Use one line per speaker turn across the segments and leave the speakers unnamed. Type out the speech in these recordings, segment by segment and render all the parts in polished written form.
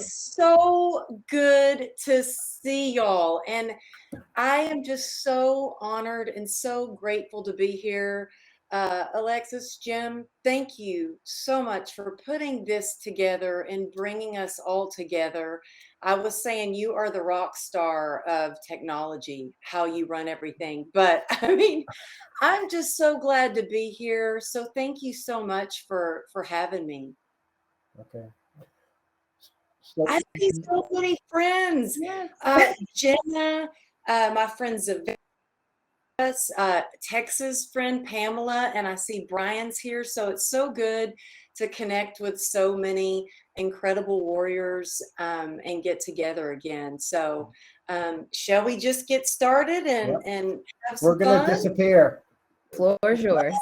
is so good to see y'all. And I am just so honored and so grateful to be here. Alexis, Jim, thank you so much for putting this together and bringing us all together. I was saying you are the rock star of technology, how you run everything. But I mean, I'm just so glad to be here. So thank you so much for having me.
Okay. So,
I see so many friends.
Yes.
Jenna, my friend Zavetta, Texas friend Pamela, and I see Brian's here. So it's so good to connect with so many incredible warriors and get together again. So shall we just get started
yep.
and have
We're
some
going to
fun?
disappear.
Floor is yours.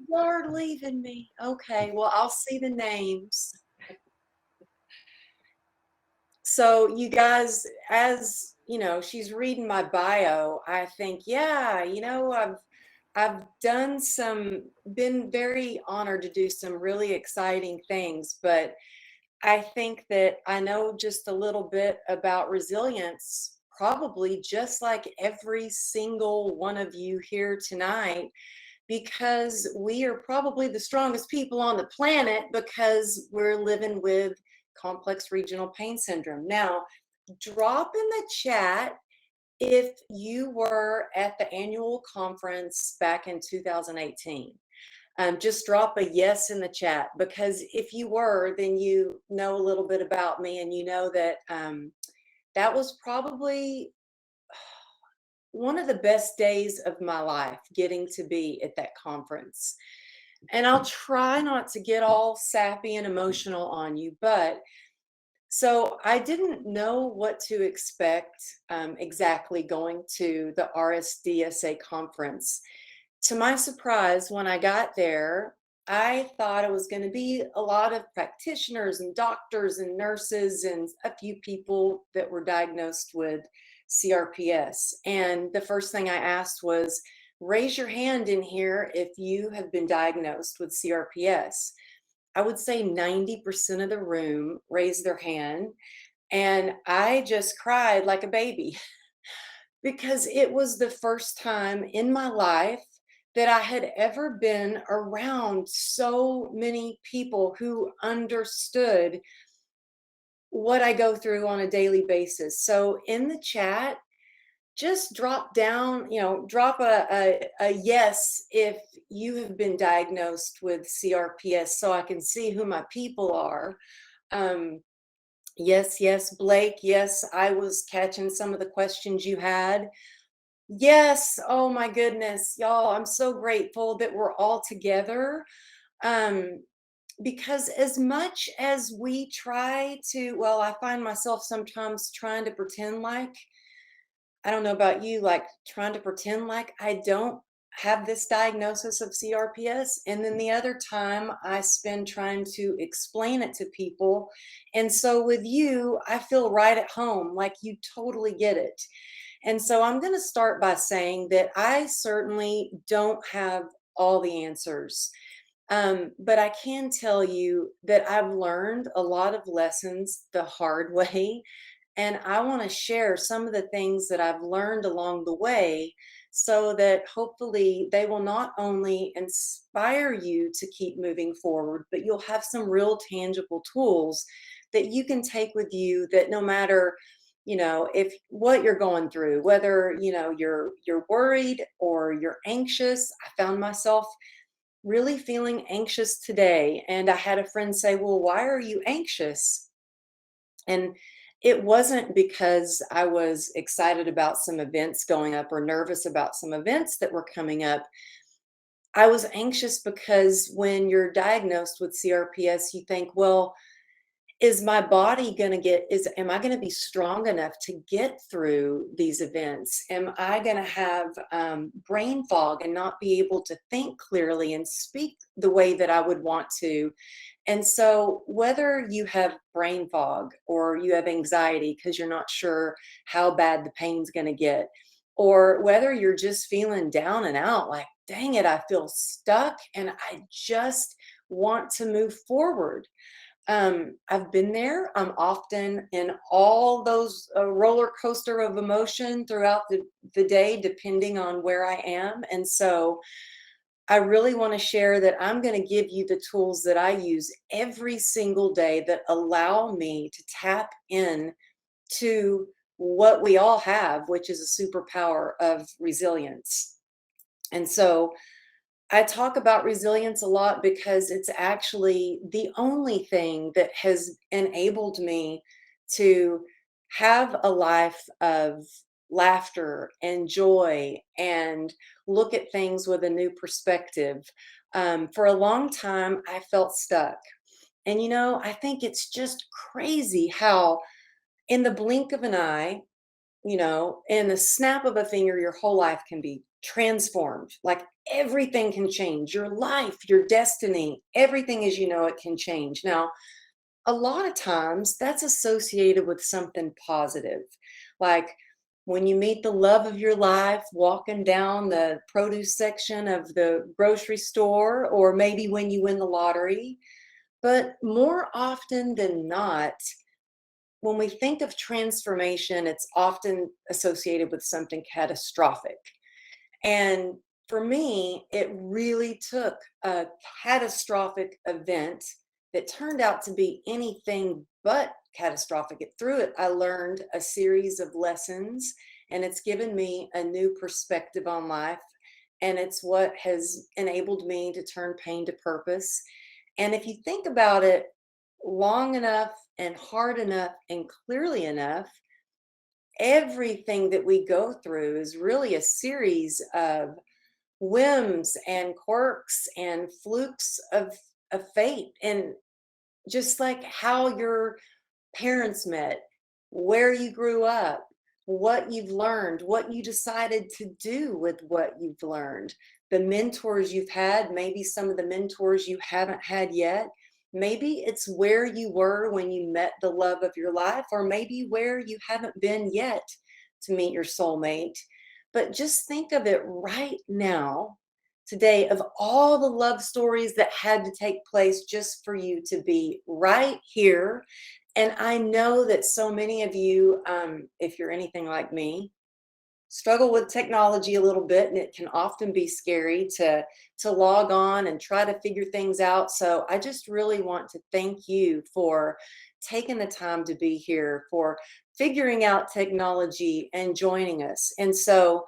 Lord leaving me. Okay, well, I'll see the names. So you guys, as you know, she's reading my bio. I think, yeah, I've done been very honored to do some really exciting things, but I think that I know just a little bit about resilience, probably just like every single one of you here tonight, because we are probably the strongest people on the planet because we're living with complex regional pain syndrome. Now, drop in the chat if you were at the annual conference back in 2018. Just drop a yes in the chat, because if you were, then you know a little bit about me, and you know that that was probably one of the best days of my life, getting to be at that conference. And I'll try not to get all sappy and emotional on you, but so I didn't know what to expect exactly going to the RSDSA conference. To my surprise, when I got there, I thought it was going to be a lot of practitioners and doctors and nurses and a few people that were diagnosed with CRPS. And the first thing I asked was, raise your hand in here if you have been diagnosed with CRPS. I would say 90% of the room raised their hand, and I just cried like a baby because it was the first time in my life that I had ever been around so many people who understood what I go through on a daily basis. So in the chat, just drop down, drop a yes if you have been diagnosed with CRPS so I can see who my people are. Yes, Blake. Yes, I was catching some of the questions you had. Yes, oh my goodness, y'all, I'm so grateful that we're all together. Um, because as much as we try to, well, I find myself sometimes trying to pretend like, I don't know about you, like trying to pretend like I don't have this diagnosis of CRPS. And then the other time I spend trying to explain it to people. And so with you, I feel right at home, like you totally get it. And so I'm going to start by saying that I certainly don't have all the answers. But I can tell you that I've learned a lot of lessons the hard way. And I want to share some of the things that I've learned along the way so that hopefully they will not only inspire you to keep moving forward, but you'll have some real tangible tools that you can take with you, that no matter if what you're going through, whether you're worried or you're anxious. I found myself really feeling anxious today, and I had a friend say, well, why are you anxious? And it wasn't because I was excited about some events going up or nervous about some events that were coming up. I was anxious because when you're diagnosed with CRPS, you think, well, is my body going to am I going to be strong enough to get through these events? Am I going to have brain fog and not be able to think clearly and speak the way that I would want to? And so whether you have brain fog or you have anxiety because you're not sure how bad the pain's going to get, or whether you're just feeling down and out, like, dang it, I feel stuck and I just want to move forward. I've been there. I'm often in all those roller coaster of emotion throughout the day, depending on where I am. And so I really want to share that I'm going to give you the tools that I use every single day that allow me to tap in to what we all have, which is a superpower of resilience. And so I talk about resilience a lot because it's actually the only thing that has enabled me to have a life of laughter and joy and look at things with a new perspective. For a long time, I felt stuck. And, I think it's just crazy how, in the blink of an eye, in the snap of a finger, your whole life can be transformed. Like everything can change. Your life, your destiny, everything as you know it can change. Now, a lot of times that's associated with something positive. Like when you meet the love of your life walking down the produce section of the grocery store, or maybe when you win the lottery. But more often than not, when we think of transformation, it's often associated with something catastrophic. And for me, it really took a catastrophic event that turned out to be anything but catastrophic. Through it, I learned a series of lessons, and it's given me a new perspective on life. And it's what has enabled me to turn pain to purpose. And if you think about it long enough and hard enough and clearly enough, everything that we go through is really a series of whims and quirks and flukes of fate. And just like how your parents met, where you grew up, what you've learned, what you decided to do with what you've learned, the mentors you've had, maybe some of the mentors you haven't had yet. Maybe it's where you were when you met the love of your life, or maybe where you haven't been yet to meet your soulmate. But just think of it right now, today, of all the love stories that had to take place just for you to be right here. And I know that so many of you, if you're anything like me, struggle with technology a little bit, and it can often be scary to log on and try to figure things out. So I just really want to thank you for taking the time to be here, for figuring out technology and joining us. And so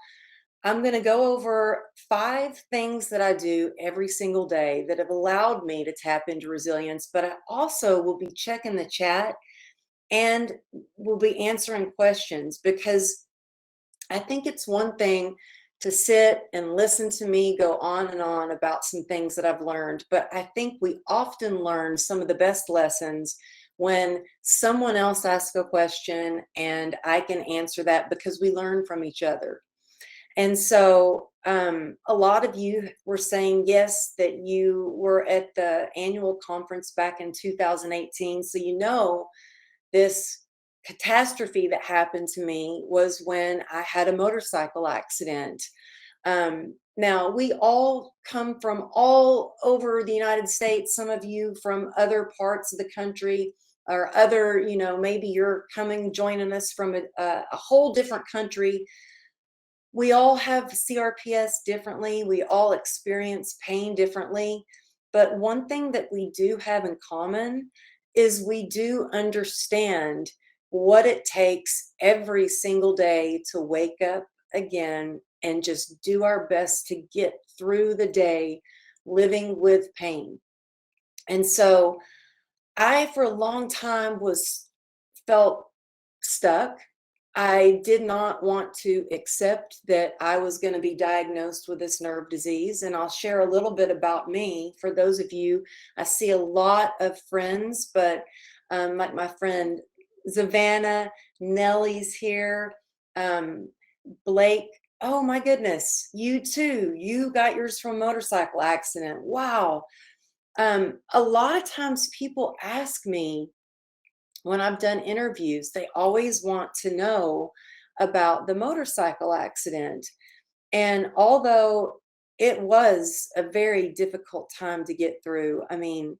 I'm going to go over 5 things that I do every single day that have allowed me to tap into resilience. But I also will be checking the chat and will be answering questions, because I think it's one thing to sit and listen to me go on and on about some things that I've learned, but I think we often learn some of the best lessons when someone else asks a question and I can answer that, because we learn from each other. And so a lot of you were saying, yes, that you were at the annual conference back in 2018. So, this catastrophe that happened to me was when I had a motorcycle accident. Now, we all come from all over the United States, some of you from other parts of the country, or other, maybe you're joining us from a whole different country. We all have CRPS differently. We all experience pain differently. But one thing that we do have in common is we do understand what it takes every single day to wake up again and just do our best to get through the day living with pain. And so I, for a long time, felt stuck. I did not want to accept that I was going to be diagnosed with this nerve disease. And I'll share a little bit about me. For those of you, I see a lot of friends, but like my friend Savannah, Nellie's here, Blake. Oh my goodness, you too. You got yours from a motorcycle accident. Wow. A lot of times people ask me, when I've done interviews, they always want to know about the motorcycle accident. And although it was a very difficult time to get through, I mean,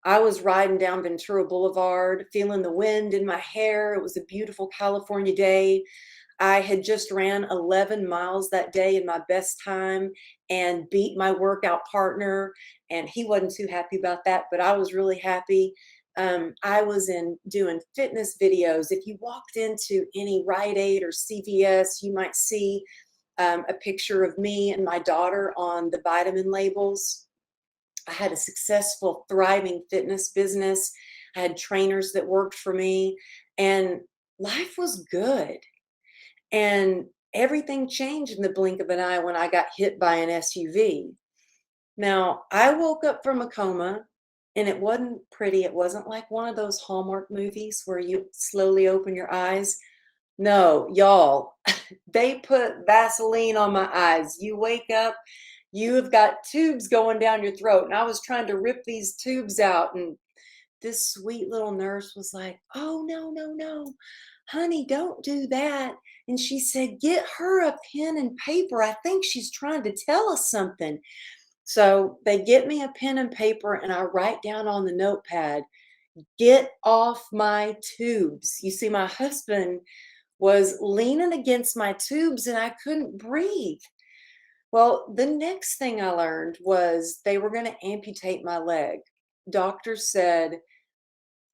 I was riding down Ventura Boulevard, feeling the wind in my hair. It was a beautiful California day. I had just ran 11 miles that day in my best time and beat my workout partner. And he wasn't too happy about that, but I was really happy. I was doing fitness videos. If you walked into any Rite Aid or CVS, you might see a picture of me and my daughter on the vitamin labels. I had a successful, thriving fitness business. I had trainers that worked for me, and life was good. And everything changed in the blink of an eye when I got hit by an SUV. Now, I woke up from a coma, and it wasn't pretty. It wasn't like one of those Hallmark movies where you slowly open your eyes. No, y'all, they put Vaseline on my eyes. You wake up, you have got tubes going down your throat. And I was trying to rip these tubes out. And this sweet little nurse was like, "Oh, no, no, no, honey, don't do that." And she said, "Get her a pen and paper. I think she's trying to tell us something." So they get me a pen and paper, and I write down on the notepad, "Get off my tubes." You see, my husband was leaning against my tubes and I couldn't breathe. Well, the next thing I learned was they were going to amputate my leg. Doctors said,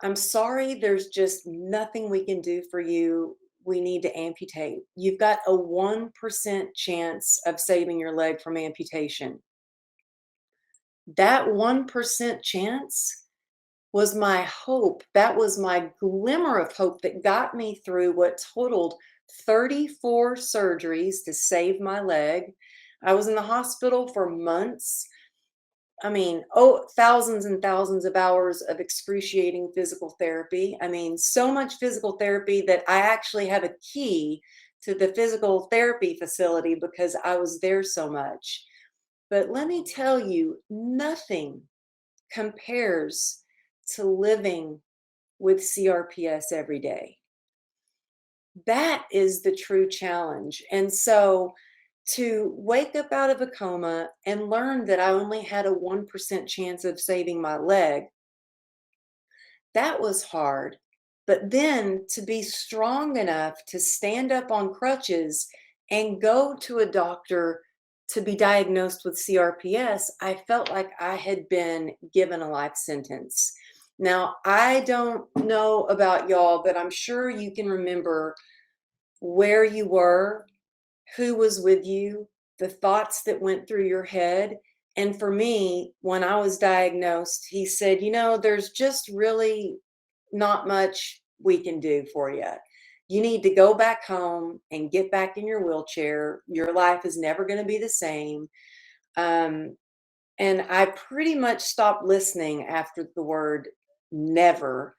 "I'm sorry, there's just nothing we can do for you. We need to amputate. You've got a 1% chance of saving your leg from amputation." That 1% chance was my hope. That was my glimmer of hope that got me through what totaled 34 surgeries to save my leg. I was in the hospital for months. I mean, thousands and thousands of hours of excruciating physical therapy. I mean, so much physical therapy that I actually have a key to the physical therapy facility because I was there so much. But let me tell you, nothing compares to living with CRPS every day. That is the true challenge. And so to wake up out of a coma and learn that I only had a 1% chance of saving my leg, that was hard. But then to be strong enough to stand up on crutches and go to a doctor to be diagnosed with CRPS, I felt like I had been given a life sentence. Now, I don't know about y'all, but I'm sure you can remember where you were, who was with you, the thoughts that went through your head. And for me, when I was diagnosed, he said, "There's just really not much we can do for you. You need to go back home and get back in your wheelchair. Your life is never going to be the same." Um, and I pretty much stopped listening after the word never.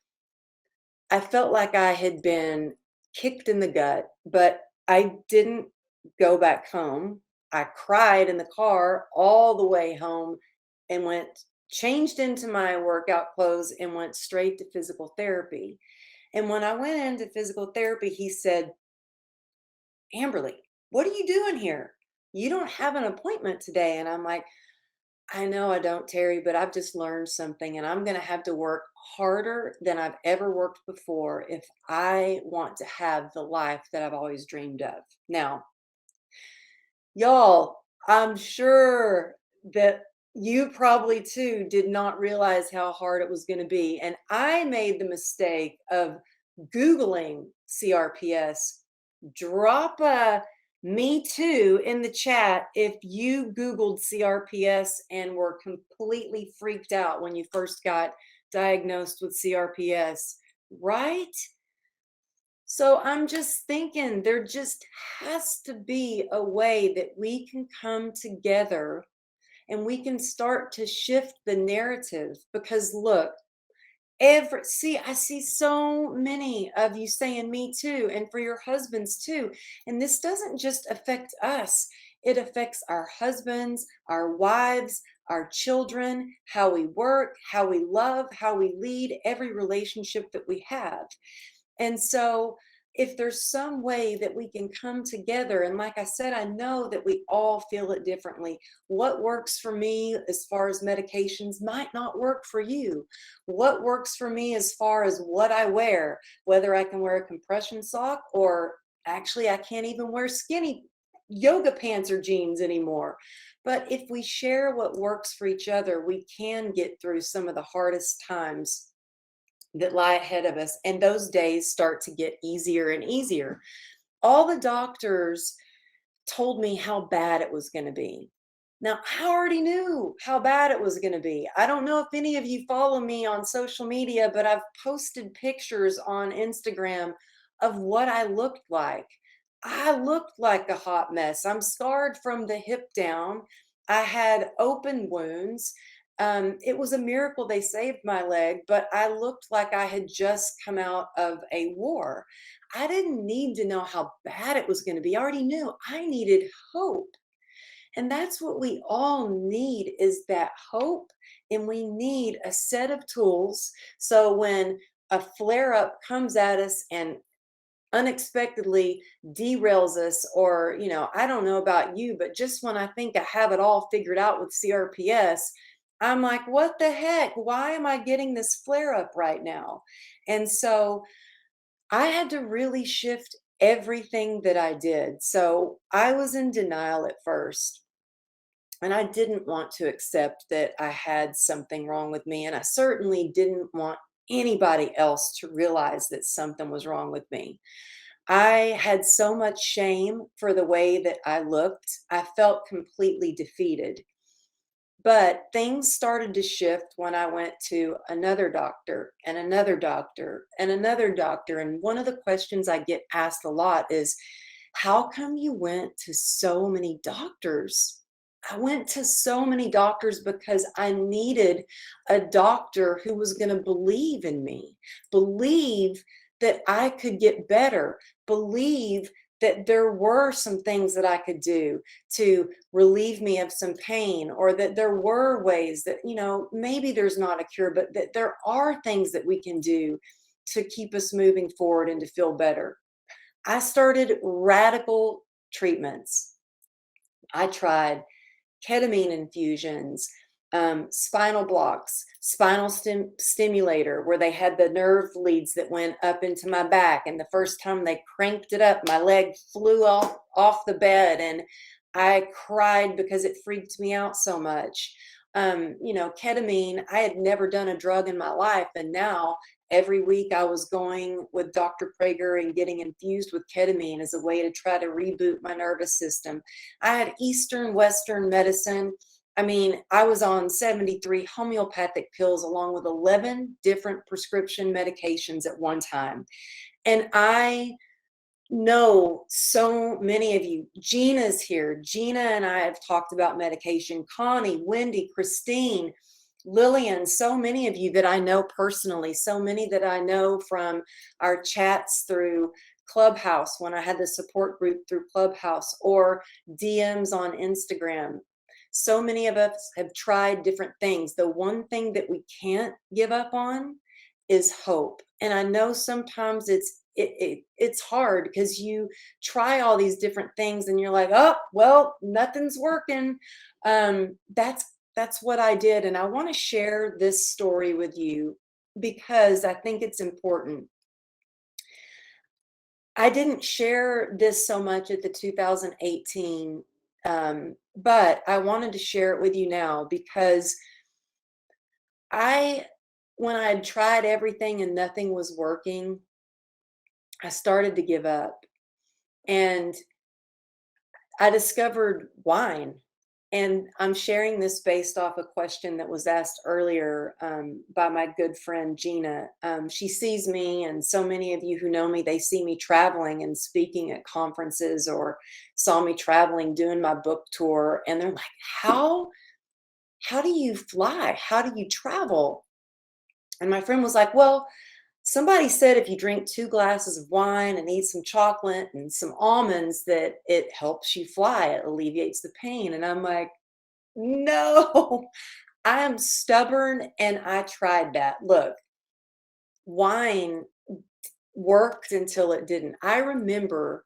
I felt like I had been kicked in the gut, but I didn't go back home. I cried in the car all the way home and changed into my workout clothes and went straight to physical therapy. And when I went into physical therapy, he said, "Amberly, what are you doing here? You don't have an appointment today." And I'm like, "I know I don't, Terry, but I've just learned something and I'm going to have to work harder than I've ever worked before if I want to have the life that I've always dreamed of." Now, y'all, I'm sure that you probably too did not realize how hard it was going to be. And I made the mistake of Googling CRPS. Drop a "me too" in the chat if you Googled CRPS and were completely freaked out when you first got diagnosed with CRPS, right? So I'm just thinking there just has to be a way that we can come together and we can start to shift the narrative because look, I see so many of you saying "me too," and for your husbands too. And this doesn't just affect us, it affects our husbands, our wives, our children, how we work, how we love, how we lead every relationship that we have. And so if there's some way that we can come together, and like I said, I know that we all feel it differently. What works for me as far as medications might not work for you. What works for me as far as what I wear, whether I can wear a compression sock, or actually I can't even wear skinny yoga pants or jeans anymore. But if we share what works for each other, we can get through some of the hardest times that lie ahead of us. And those days start to get easier and easier. All the doctors told me how bad it was going to be. Now, I already knew how bad it was going to be. I don't know if any of you follow me on social media, but I've posted pictures on Instagram of what I looked like. I looked like a hot mess. I'm scarred from the hip down. I had open wounds. It was a miracle they saved my leg, but I looked like I had just come out of a war. I didn't need to know how bad it was going to be. I already knew I needed hope. And that's what we all need, is that hope. And we need a set of tools. So when a flare up comes at us and unexpectedly derails us, or, I don't know about you, but just when I think I have it all figured out with CRPS, I'm like, what the heck? Why am I getting this flare up right now? And so I had to really shift everything that I did. So I was in denial at first. And I didn't want to accept that I had something wrong with me. And I certainly didn't want anybody else to realize that something was wrong with me. I had so much shame for the way that I looked. I felt completely defeated. But things started to shift when I went to another doctor and another doctor and another doctor. And one of the questions I get asked a lot is, how come you went to so many doctors? I went to so many doctors because I needed a doctor who was going to believe in me, believe that I could get better, believe that there were some things that I could do to relieve me of some pain, or that there were ways that, maybe there's not a cure, but that there are things that we can do to keep us moving forward and to feel better. I started radical treatments. I tried ketamine infusions, spinal blocks, spinal stimulator, where they had the nerve leads that went up into my back. And the first time they cranked it up, my leg flew off the bed, and I cried because it freaked me out so much. Ketamine, I had never done a drug in my life. And now every week I was going with Dr. Prager and getting infused with ketamine as a way to try to reboot my nervous system. I had Eastern, Western medicine. I mean, I was on 73 homeopathic pills along with 11 different prescription medications at one time. And I know so many of you. Gina's here. Gina and I have talked about medication. Connie, Wendy, Christine, Lillian, so many of you that I know personally, so many that I know from our chats through Clubhouse, when I had the support group through Clubhouse, or DMs on Instagram. So many of us have tried different things. The one thing that we can't give up on is hope. And I know sometimes it's hard because you try all these different things and you're like, oh, well, nothing's working. That's what I did. And I want to share this story with you because I think it's important. I didn't share this so much at the 2018, but I wanted to share it with you now because when I had tried everything and nothing was working, I started to give up. And I discovered wine. And I'm sharing this based off a question that was asked earlier by my good friend Gina. She sees me, and so many of you who know me, they see me traveling and speaking at conferences, or saw me traveling doing my book tour. And they're like, how do you fly? How do you travel? And my friend was like, well, somebody said if you drink 2 glasses of wine and eat some chocolate and some almonds, that it helps you fly. It alleviates the pain. And I'm like, no, I am stubborn and I tried that. Look, wine worked until it didn't. I remember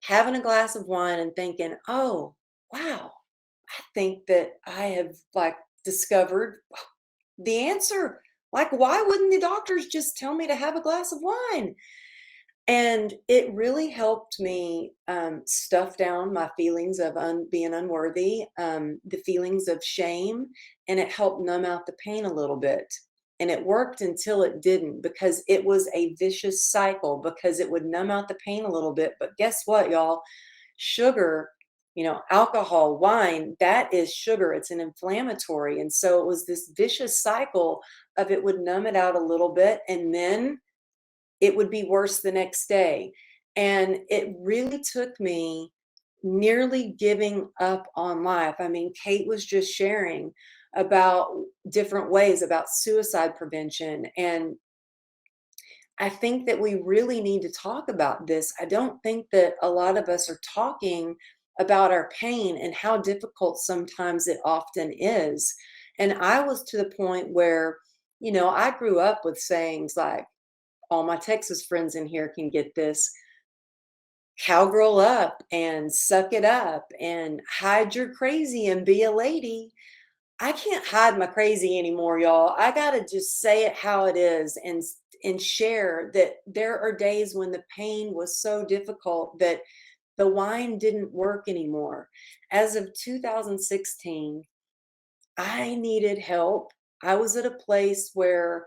having a glass of wine and thinking, oh, wow, I think that I have like discovered the answer. Like, why wouldn't the doctors just tell me to have a glass of wine? And it really helped me stuff down my feelings of being unworthy, the feelings of shame, and it helped numb out the pain a little bit. And it worked until it didn't, because it was a vicious cycle, because it would numb out the pain a little bit. But guess what, y'all? Sugar, alcohol, wine, that is sugar. It's an inflammatory. And so it was this vicious cycle of it would numb it out a little bit, and then it would be worse the next day. And it really took me nearly giving up on life. I mean, Kate was just sharing about different ways about suicide prevention. And I think that we really need to talk about this. I don't think that a lot of us are talking about our pain and how difficult sometimes it often is. And I was to the point where, I grew up with sayings like, all my Texas friends in here can get this: cowgirl up and suck it up and hide your crazy and be a lady. I can't hide my crazy anymore, y'all. I got to just say it how it is, and share that there are days when the pain was so difficult that the wine didn't work anymore. As of 2016, I needed help. I was at a place where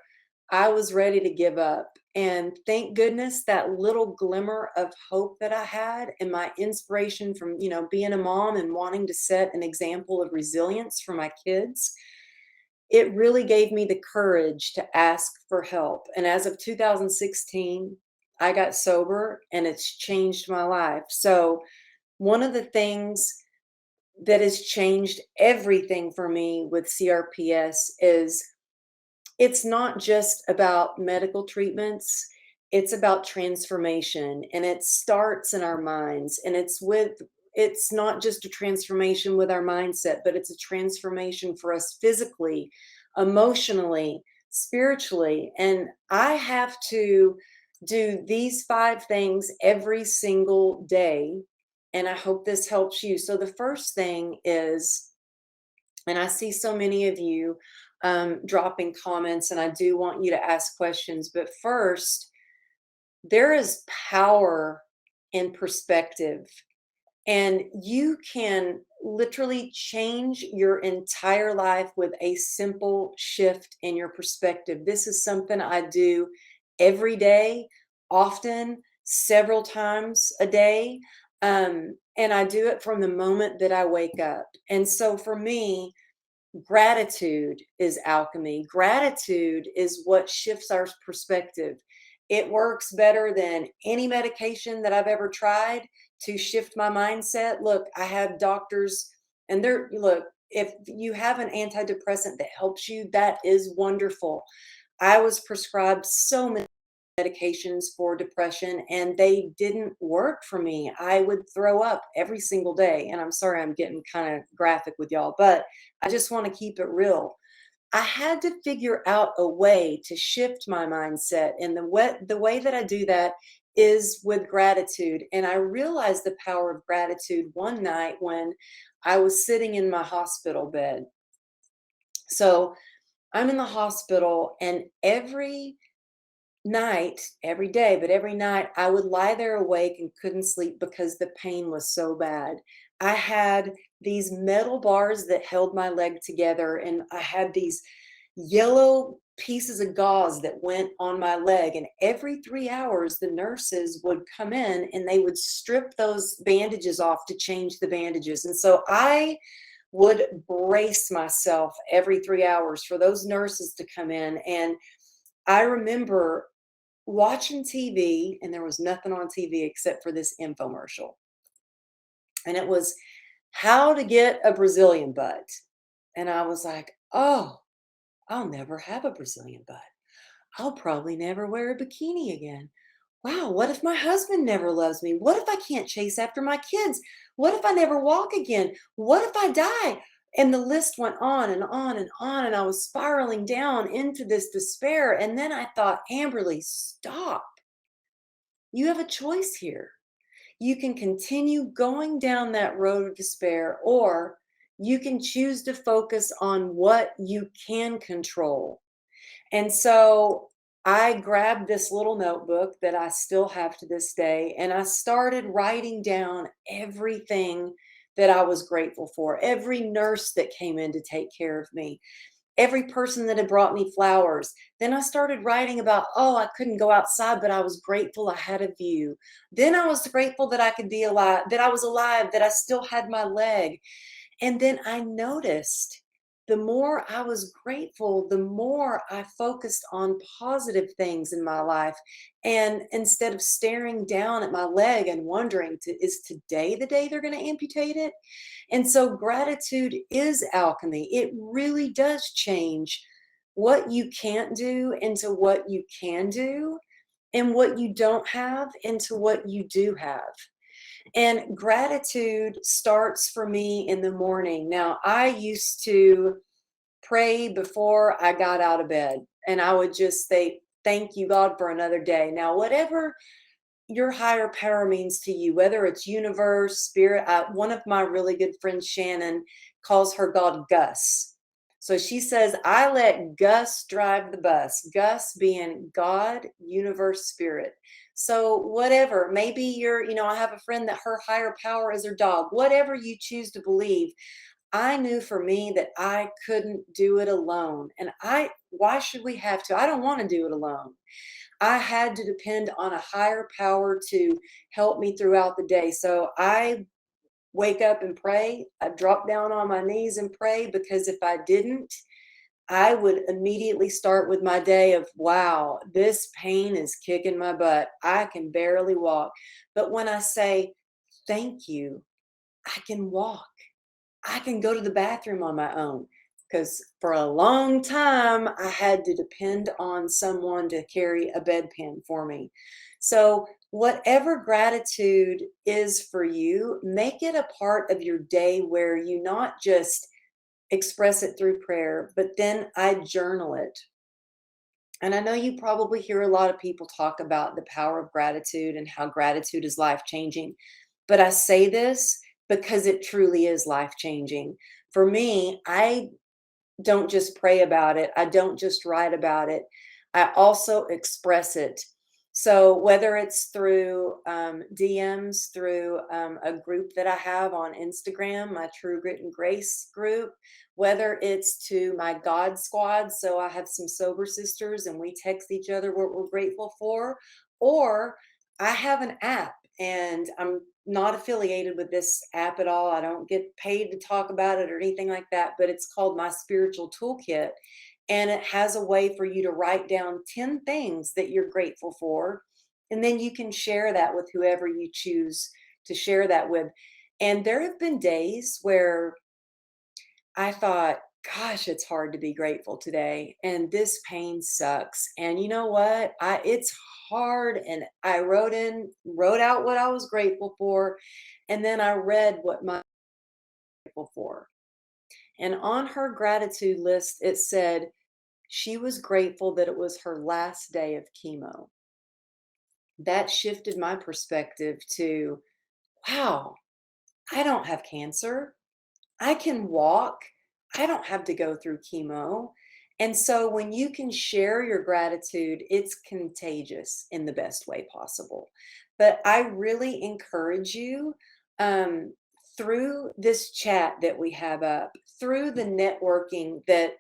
I was ready to give up. And thank goodness that little glimmer of hope that I had, and my inspiration from, being a mom and wanting to set an example of resilience for my kids, it really gave me the courage to ask for help. And as of 2016, I got sober, and it's changed my life. So, one of the things that has changed everything for me with CRPS is it's not just about medical treatments, it's about transformation, and it starts in our minds. And it's not just a transformation with our mindset, but it's a transformation for us physically, emotionally, spiritually. And I have to do these 5 things every single day, and I hope this helps you. So the first thing is, and I see so many of you dropping comments, and I do want you to ask questions. But first, there is power in perspective, and you can literally change your entire life with a simple shift in your perspective. This is something I do every day, often, several times a day. And I do it from the moment that I wake up. And so for me, gratitude is alchemy. Gratitude is what shifts our perspective. It works better than any medication that I've ever tried to shift my mindset. Look, I have doctors, and look, if you have an antidepressant that helps you, that is wonderful. I was prescribed so many medications for depression, and they didn't work for me. I would throw up every single day. And I'm sorry, I'm getting kind of graphic with y'all, but I just want to keep it real. I had to figure out a way to shift my mindset. And the way that I do that is with gratitude. And I realized the power of gratitude one night when I was sitting in my hospital bed. So I'm in the hospital, and every night, every day, but every night I would lie there awake and couldn't sleep because the pain was so bad. I had these metal bars that held my leg together, and I had these yellow pieces of gauze that went on my leg. And every 3 hours, the nurses would come in and they would strip those bandages off to change the bandages. And so I would brace myself every 3 hours for those nurses to come in. And I remember watching TV, and there was nothing on TV except for this infomercial. And it was how to get a Brazilian butt. And I was like, oh, I'll never have a Brazilian butt. I'll probably never wear a bikini again. Wow, what if my husband never loves me? What if I can't chase after my kids? What if I never walk again? What if I die? And the list went on and on and on. And I was spiraling down into this despair. And then I thought, Amberly, stop. You have a choice here. You can continue going down that road of despair, or you can choose to focus on what you can control. And so I grabbed this little notebook that I still have to this day, and I started writing down everything that I was grateful for, every nurse that came in to take care of me, every person that had brought me flowers. Then I started writing about, oh, I couldn't go outside, but I was grateful I had a view. Then I was grateful that I could be alive, that I was alive, that I still had my leg. And then I noticed the more I was grateful, the more I focused on positive things in my life. And instead of staring down at my leg and wondering, is today the day they're going to amputate it? And so gratitude is alchemy. It really does change what you can't do into what you can do, and what you don't have into what you do have. And gratitude starts for me in the morning. Now, I used to pray before I got out of bed, and I would just say, thank you, God, for another day. Now, whatever your higher power means to you, whether it's universe, spirit. One of my really good friends, Shannon, calls her God Gus. So she says, I let Gus drive the bus, Gus being God, universe, spirit. So whatever, maybe I have a friend that her higher power is her dog, whatever you choose to believe. I knew for me that I couldn't do it alone. And why should we have to? I don't want to do it alone. I had to depend on a higher power to help me throughout the day. So I wake up and pray. I drop down on my knees and pray, because if I didn't, I would immediately start with my day of, wow, this pain is kicking my butt. I can barely walk. But when I say, thank you, I can walk. I can go to the bathroom on my own, because for a long time I had to depend on someone to carry a bedpan for me. So, whatever gratitude is for you, make it a part of your day where you not just express it through prayer, but then I journal it. And I know you probably hear a lot of people talk about the power of gratitude and how gratitude is life changing. But I say this because it truly is life changing. For me, I don't just pray about it, I don't just write about it, I also express it. So whether it's through DMs, through a group that I have on Instagram, my True Grit and Grace group, whether it's to my God Squad, so I have some sober sisters and we text each other what we're grateful for, or I have an app, and I'm not affiliated with this app at all. I don't get paid to talk about it or anything like that, but it's called My Spiritual Toolkit. And it has a way for you to write down 10 things that you're grateful for. And then you can share that with whoever you choose to share that with. And there have been days where I thought, gosh, it's hard to be grateful today. And this pain sucks. And you know what? It's hard. And I wrote out what I was grateful for. And then I read what my grateful for. And on her gratitude list, it said she was grateful that it was her last day of chemo. That shifted my perspective to, wow, I don't have cancer. I can walk. I don't have to go through chemo. And so when you can share your gratitude, it's contagious in the best way possible. But I really encourage you, um, through this chat that we have up, through the networking that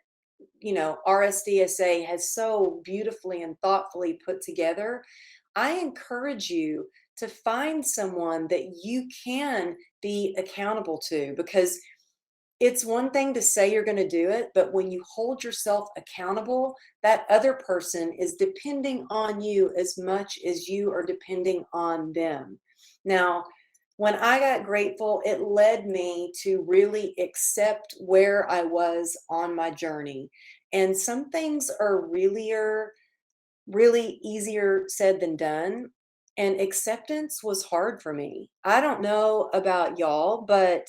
RSDSA has so beautifully and thoughtfully put together, I encourage you to find someone that you can be accountable to, because it's one thing to say you're going to do it, but when you hold yourself accountable, that other person is depending on you as much as you are depending on them. Now, when I got grateful, it led me to really accept where I was on my journey. And some things are really easier said than done. And acceptance was hard for me. I don't know about y'all, but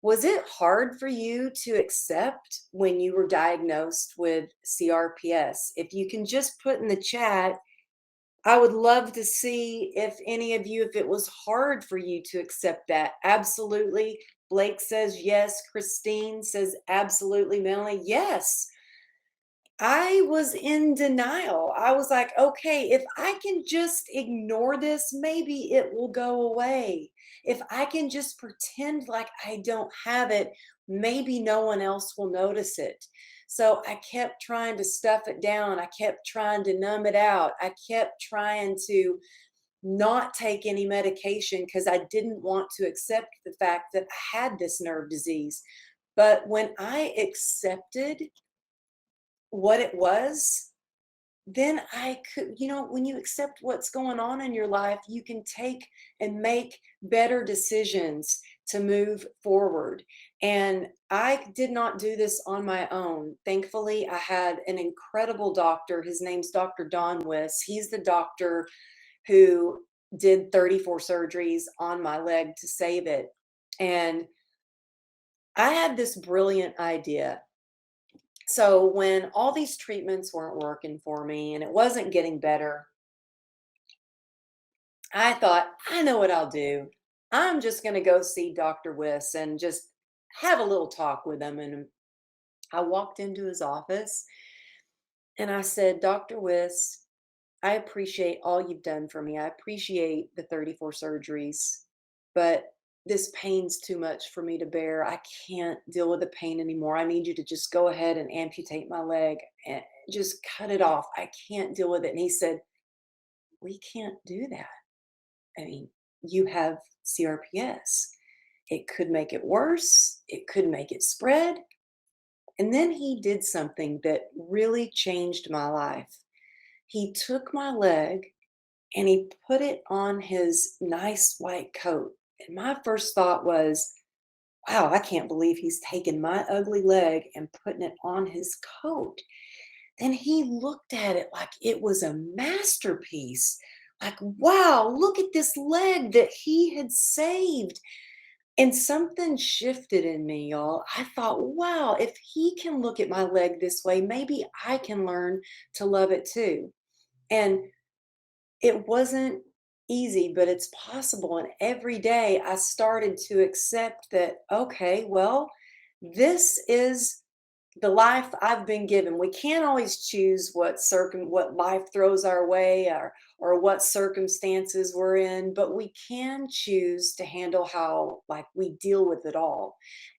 was it hard for you to accept when you were diagnosed with CRPS? If you can just put in the chat, I would love to see if any of you, if it was hard for you to accept that. Absolutely. Blake says yes. Christine says absolutely. Melanie, yes. I was in denial. I was like, okay, if I can just ignore this, maybe it will go away. If I can just pretend like I don't have it, maybe no one else will notice it. So I kept trying to stuff it down. I kept trying to numb it out. I kept trying to not take any medication because I didn't want to accept the fact that I had this nerve disease. But when I accepted what it was, then I could, when you accept what's going on in your life, you can take and make better decisions to move forward. And I did not do this on my own. Thankfully, I had an incredible doctor. His name's Dr. Don Wiss. He's the doctor who did 34 surgeries on my leg to save it. And I had this brilliant idea. So when all these treatments weren't working for me and it wasn't getting better, I thought, I know what I'll do. I'm just going to go see Dr. Wiss and just have a little talk with him. And I walked into his office and I said, Dr. Wiss, I appreciate all you've done for me. I appreciate the 34 surgeries, but this pain's too much for me to bear. I can't deal with the pain anymore. I need you to just go ahead and amputate my leg and just cut it off. I can't deal with it. And he said, we can't do that. I mean, you have CRPS. It could make it worse. It could make it spread. And then he did something that really changed my life. He took my leg and he put it on his nice white coat. And my first thought was, wow, I can't believe he's taken my ugly leg and putting it on his coat. Then he looked at it like it was a masterpiece. Like, wow, look at this leg that he had saved. And something shifted in me, y'all. I thought, wow, if he can look at my leg this way, maybe I can learn to love it too. And it wasn't easy, but it's possible. And every day I started to accept that, okay, well, this is the life I've been given. We can't always choose what life throws our way or what circumstances we're in, but we can choose to handle how like we deal with it all.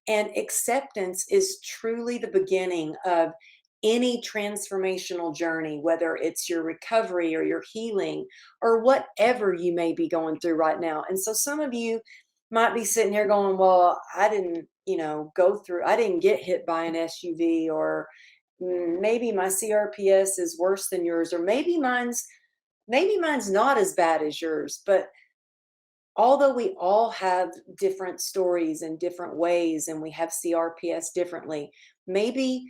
And acceptance is truly the beginning of any transformational journey, whether it's your recovery or your healing or whatever you may be going through right now. And so some of you might be sitting here going, well, I didn't, I didn't get hit by an SUV, or maybe my CRPS is worse than yours, or maybe mine's not as bad as yours. But although we all have different stories and different ways, and we have CRPS differently, maybe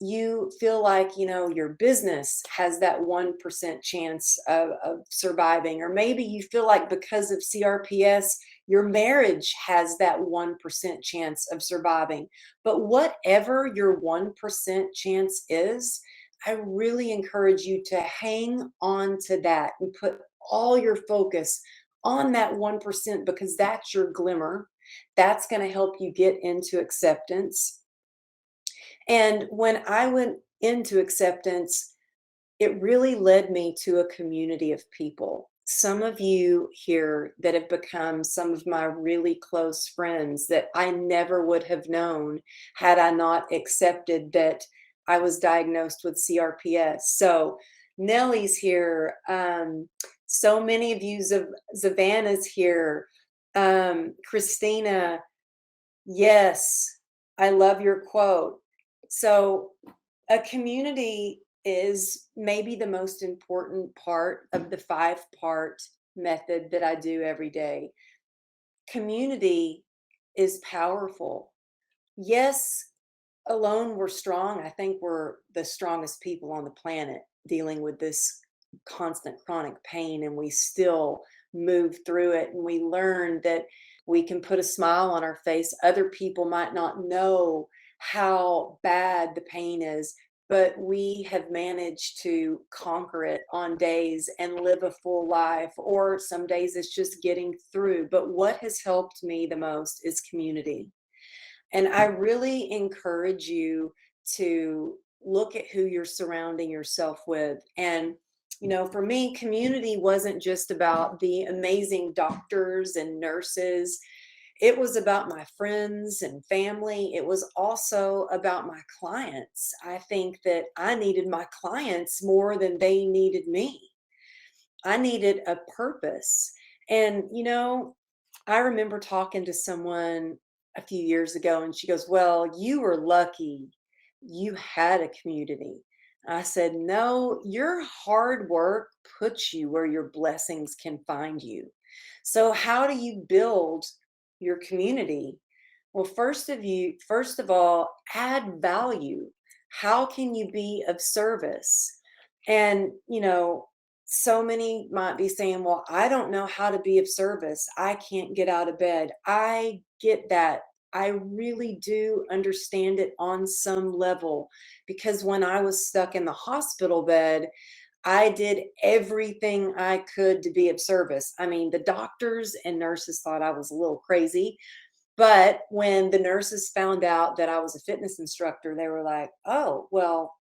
you feel like your business has that 1% chance of surviving, or maybe you feel like because of CRPS your marriage has that 1% chance of surviving. But whatever your 1% chance is, I really encourage you to hang on to that and put all your focus on that 1%, because that's your glimmer. That's going to help you get into acceptance. And when I went into acceptance, it really led me to a community of people. Some of you here that have become some of my really close friends that I never would have known had I not accepted that I was diagnosed with CRPS. So Nellie's here. So many of you, Savannah's here. Christina, yes, I love your quote. So a community is maybe the most important part of the 5-part method that I do every day. Community is powerful. Yes, alone we're strong. I think we're the strongest people on the planet dealing with this constant chronic pain, and we still move through it, and we learn that we can put a smile on our face. Other people might not know how bad the pain is, but we have managed to conquer it on days and live a full life, or some days it's just getting through. But what has helped me the most is community. And I really encourage you to look at who you're surrounding yourself with. And, for me, community wasn't just about the amazing doctors and nurses. It was about my friends and family. It was also about my clients. I think that I needed my clients more than they needed me. I needed a purpose. And, I remember talking to someone a few years ago, and she goes, "Well, you were lucky. You had a community." I said, "No, your hard work puts you where your blessings can find you." So, how do you build your community? Well, first of all, add value. How can you be of service? And, so many might be saying, "Well, I don't know how to be of service. I can't get out of bed." I get that. I really do understand it on some level, because when I was stuck in the hospital bed, I did everything I could to be of service. I mean, the doctors and nurses thought I was a little crazy, but when the nurses found out that I was a fitness instructor, they were like, "Oh, well,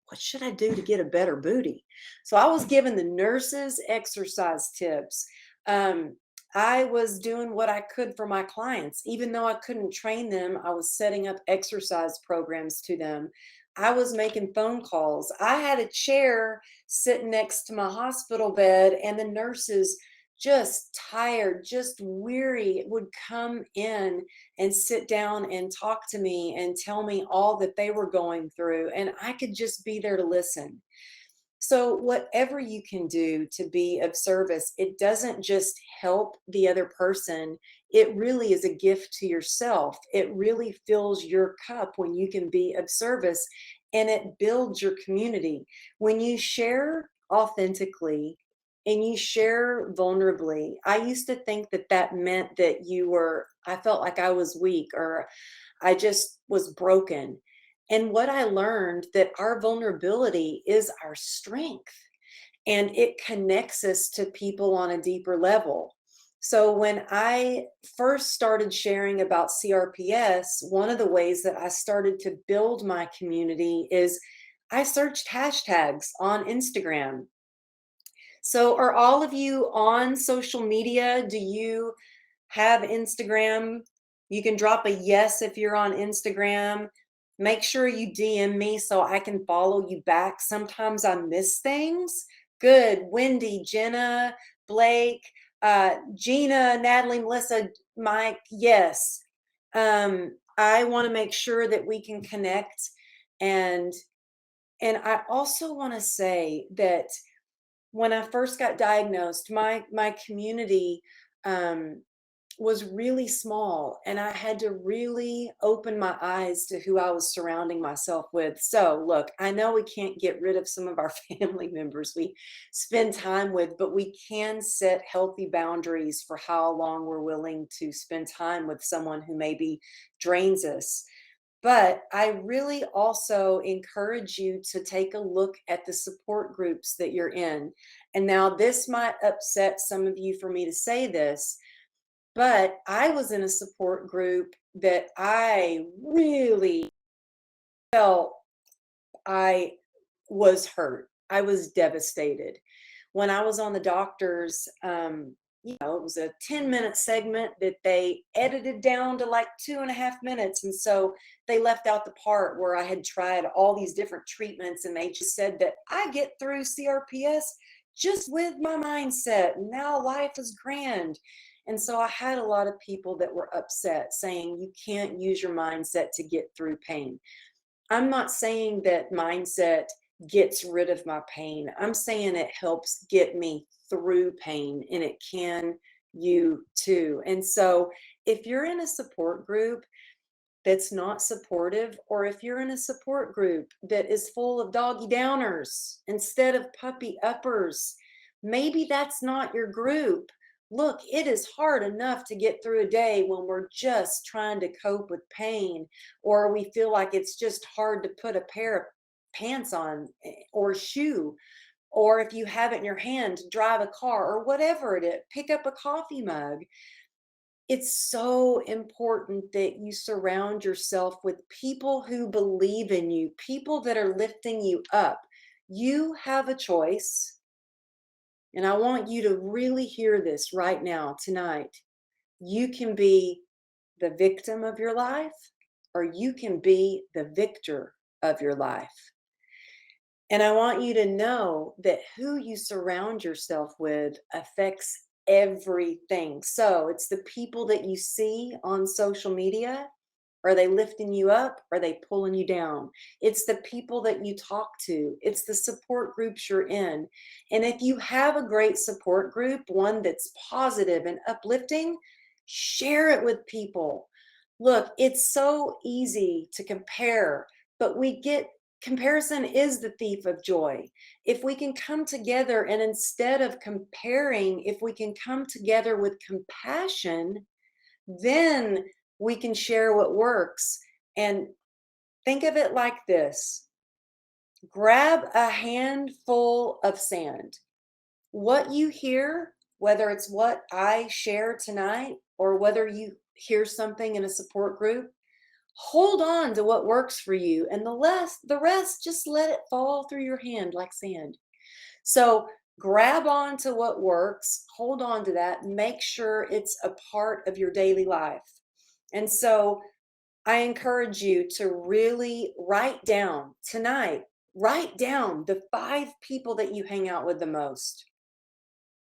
what should I do to get a better booty?" So I was giving the nurses exercise tips. Um, I was doing what I could for my clients. Even though I couldn't train them, I was setting up exercise programs to them. I was making phone calls. I had a chair sitting next to my hospital bed, and the nurses, just tired, just weary, would come in and sit down and talk to me and tell me all that they were going through. And I could just be there to listen. So, whatever you can do to be of service, it doesn't just help the other person. It really is a gift to yourself. It really fills your cup when you can be of service, and it builds your community. When you share authentically and you share vulnerably, I used to think that that meant that I felt like I was weak, or I just was broken. And what I learned, that our vulnerability is our strength, and it connects us to people on a deeper level. So when I first started sharing about CRPS, one of the ways that I started to build my community is I searched hashtags on Instagram. So are all of you on social media? Do you have Instagram? You can drop a yes if you're on Instagram. Make sure you DM me so I can follow you back. Sometimes I miss things. Good. Wendy, Jenna, Blake, Gina, Natalie, Melissa, Mike. Yes. I want to make sure that we can connect. And I also want to say that when I first got diagnosed, my community um, was really small, and I had to really open my eyes to who I was surrounding myself with. So, look, I know we can't get rid of some of our family members we spend time with, but we can set healthy boundaries for how long we're willing to spend time with someone who maybe drains us. But I really also encourage you to take a look at the support groups that you're in. And now, this might upset some of you for me to say this, but I was in a support group that I really felt I was hurt. I was devastated. When I was on the doctors, it was a 10-minute segment that they edited down to like 2.5 minutes. And so they left out the part where I had tried all these different treatments, and they just said that I get through CRPS just with my mindset. And now life is grand. And so I had a lot of people that were upset, saying you can't use your mindset to get through pain. I'm not saying that mindset gets rid of my pain. I'm saying it helps get me through pain, and it can you too. And so if you're in a support group that's not supportive, or if you're in a support group that is full of doggy downers instead of puppy uppers, maybe that's not your group. Look, it is hard enough to get through a day when we're just trying to cope with pain, or we feel like it's just hard to put a pair of pants on or shoe, or if you have it in your hand to drive a car or whatever it is, pick up a coffee mug. It's so important that you surround yourself with people who believe in you, people that are lifting you up. You have a choice, and I want you to really hear this right now, tonight. You can be the victim of your life, or you can be the victor of your life. And I want you to know that who you surround yourself with affects everything. So it's the people that you see on social media. Are they lifting you up? Are they pulling you down? It's the people that you talk to. It's the support groups you're in. And if you have a great support group, one that's positive and uplifting, share it with people. Look, it's so easy to compare, but comparison is the thief of joy. If we can come together and instead of comparing, if we can come together with compassion, then we can share what works. And think of it like this: grab a handful of sand. What you hear, whether it's what I share tonight or whether you hear something in a support group, hold on to what works for you, and the rest just let it fall through your hand like sand. So grab on to what works, hold on to that, make sure it's a part of your daily life. And so I encourage you to really write down tonight, write down the 5 people that you hang out with the most.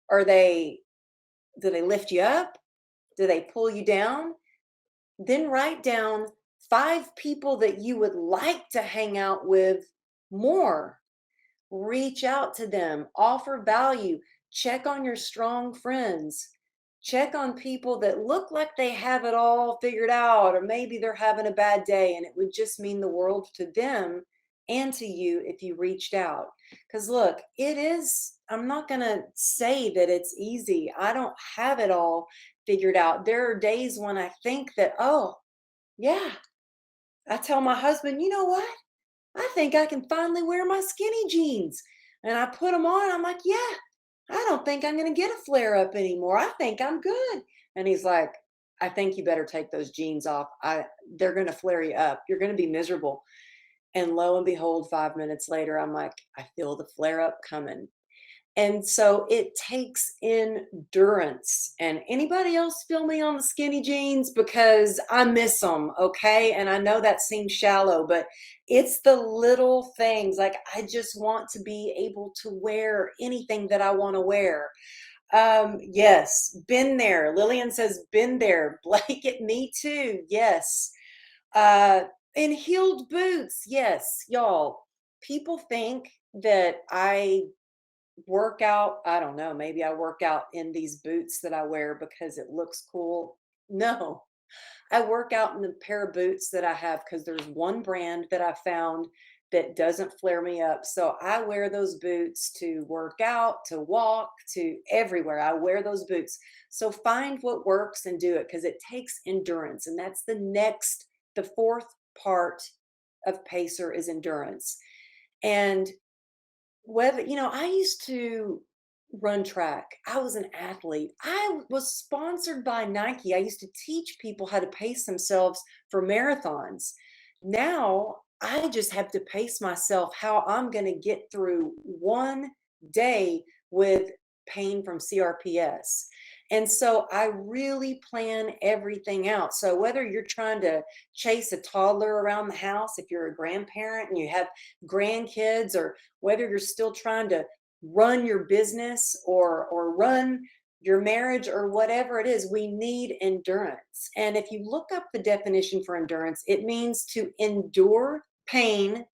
Are they, do they lift you up? Do they pull you down? Then write down 5 people that you would like to hang out with more. Reach out to them, offer value, check on your strong friends, check on people that look like they have it all figured out, or maybe they're having a bad day and it would just mean the world to them and to you if you reached out. Because look, I'm not going to say that it's easy. I don't have it all figured out. There are days when I think that, oh, yeah, I tell my husband, you know what? I think I can finally wear my skinny jeans. And I put them on. I'm like, yeah, I don't think I'm going to get a flare up anymore. I think I'm good. And he's like, I think you better take those jeans off. They're going to flare you up. You're going to be miserable. And lo and behold, 5 minutes later, I'm like, I feel the flare up coming. And so it takes endurance. And anybody else feel me on the skinny jeans? Because I miss them, okay? And I know that seems shallow, but it's the little things. Like, I just want to be able to wear anything that I want to wear. Yes, been there. Lillian says, been there. Blanket, me too. Yes. And heeled boots. Yes, y'all. People think that I work out. I don't know, maybe I work out in these boots that I wear because it looks cool. No, I work out in the pair of boots that I have because there's one brand that I found that doesn't flare me up. So I wear those boots to work out, to walk, to everywhere. I wear those boots. So find what works and do it, because it takes endurance. And that's the fourth part of pacer is endurance. And whether, I used to run track. I was an athlete. I was sponsored by Nike. I used to teach people how to pace themselves for marathons. Now I just have to pace myself how I'm going to get through one day with pain from CRPS. And so I really plan everything out. So whether you're trying to chase a toddler around the house, if you're a grandparent and you have grandkids, or whether you're still trying to run your business or run your marriage or whatever it is, we need endurance. And if you look up the definition for endurance, it means to endure pain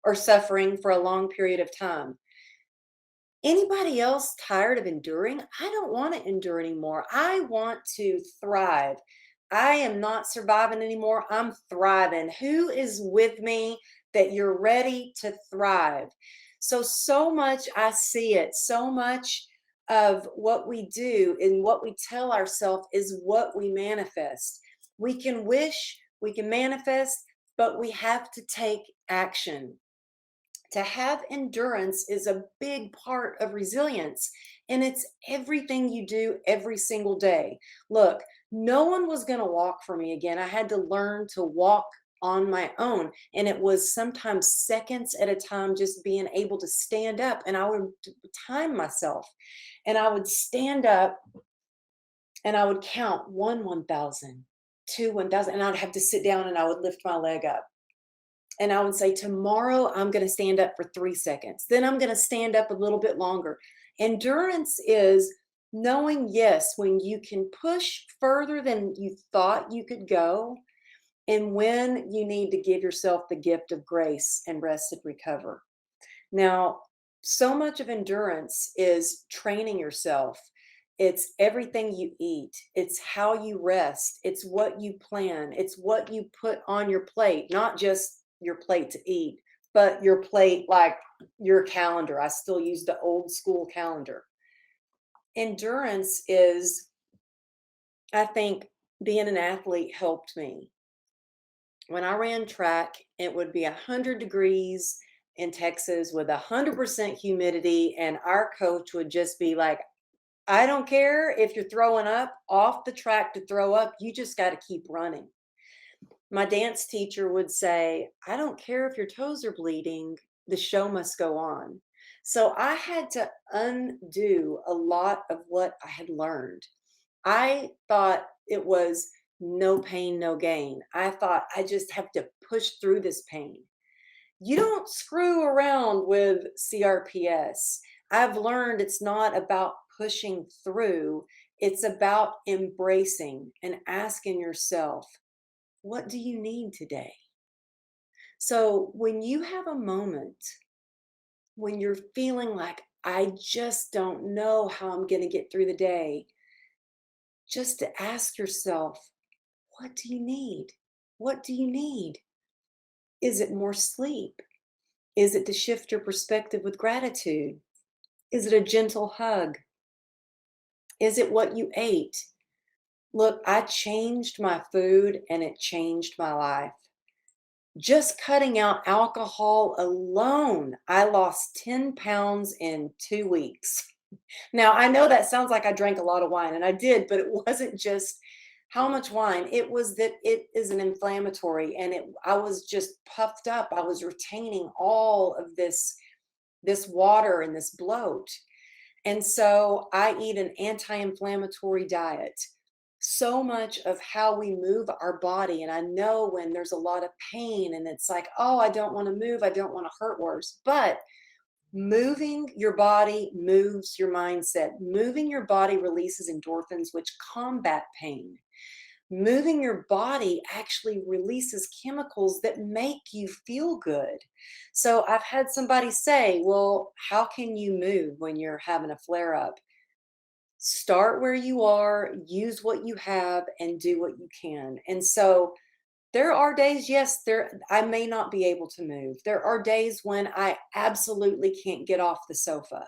or suffering for a long period of time. Anybody else tired of enduring? I don't want to endure anymore. I want to thrive. I am not surviving anymore. I'm thriving. Who is with me that you're ready to thrive? So much I see it, so much of what we do and what we tell ourselves is what we manifest. We can wish, we can manifest, but we have to take action. To have endurance is a big part of resilience, and it's everything you do every single day. Look, no one was going to walk for me again. I had to learn to walk on my own, and it was sometimes seconds at a time, just being able to stand up. And I would time myself, and I would stand up and I would count 1,000, 1,000, and I'd have to sit down and I would lift my leg up. And I would say, tomorrow I'm going to stand up for 3 seconds. Then I'm going to stand up a little bit longer. Endurance is knowing, yes, when you can push further than you thought you could go, and when you need to give yourself the gift of grace and rest and recover. Now, so much of endurance is training yourself. It's everything you eat. It's how you rest. It's what you plan. It's what you put on your plate, not just your plate to eat, but your plate, like your calendar. I still use the old school calendar. Endurance is, I think, being an athlete helped me. When I ran track, it would be 100 degrees in Texas with 100% humidity, and our coach would just be like, I don't care if you're throwing up off the track to throw up, you just got to keep running. My dance teacher would say, I don't care if your toes are bleeding, the show must go on. So I had to undo a lot of what I had learned. I thought it was no pain, no gain. I thought I just have to push through this pain. You don't screw around with CRPS. I've learned it's not about pushing through, it's about embracing and asking yourself, what do you need today? So when you have a moment when you're feeling like, I just don't know how I'm going to get through the day, just to ask yourself, what do you need? What do you need? Is it more sleep? Is it to shift your perspective with gratitude? Is it a gentle hug? Is it what you ate? Look, I changed my food and it changed my life. Just cutting out alcohol alone, I lost 10 pounds in 2 weeks. Now, I know that sounds like I drank a lot of wine, and I did, but it wasn't just how much wine. It was that it is an inflammatory, and I was just puffed up. I was retaining all of this water and this bloat. And so I eat an anti-inflammatory diet. So much of how we move our body, and I know when there's a lot of pain and it's like, oh, I don't want to move, I don't want to hurt worse, but moving your body moves your mindset. Moving your body releases endorphins, which combat pain. Moving your body actually releases chemicals that make you feel good. So I've had somebody say, well, how can you move when you're having a flare up? Start where you are, use what you have, and do what you can. And so there are days, yes, I may not be able to move. There are days when I absolutely can't get off the sofa.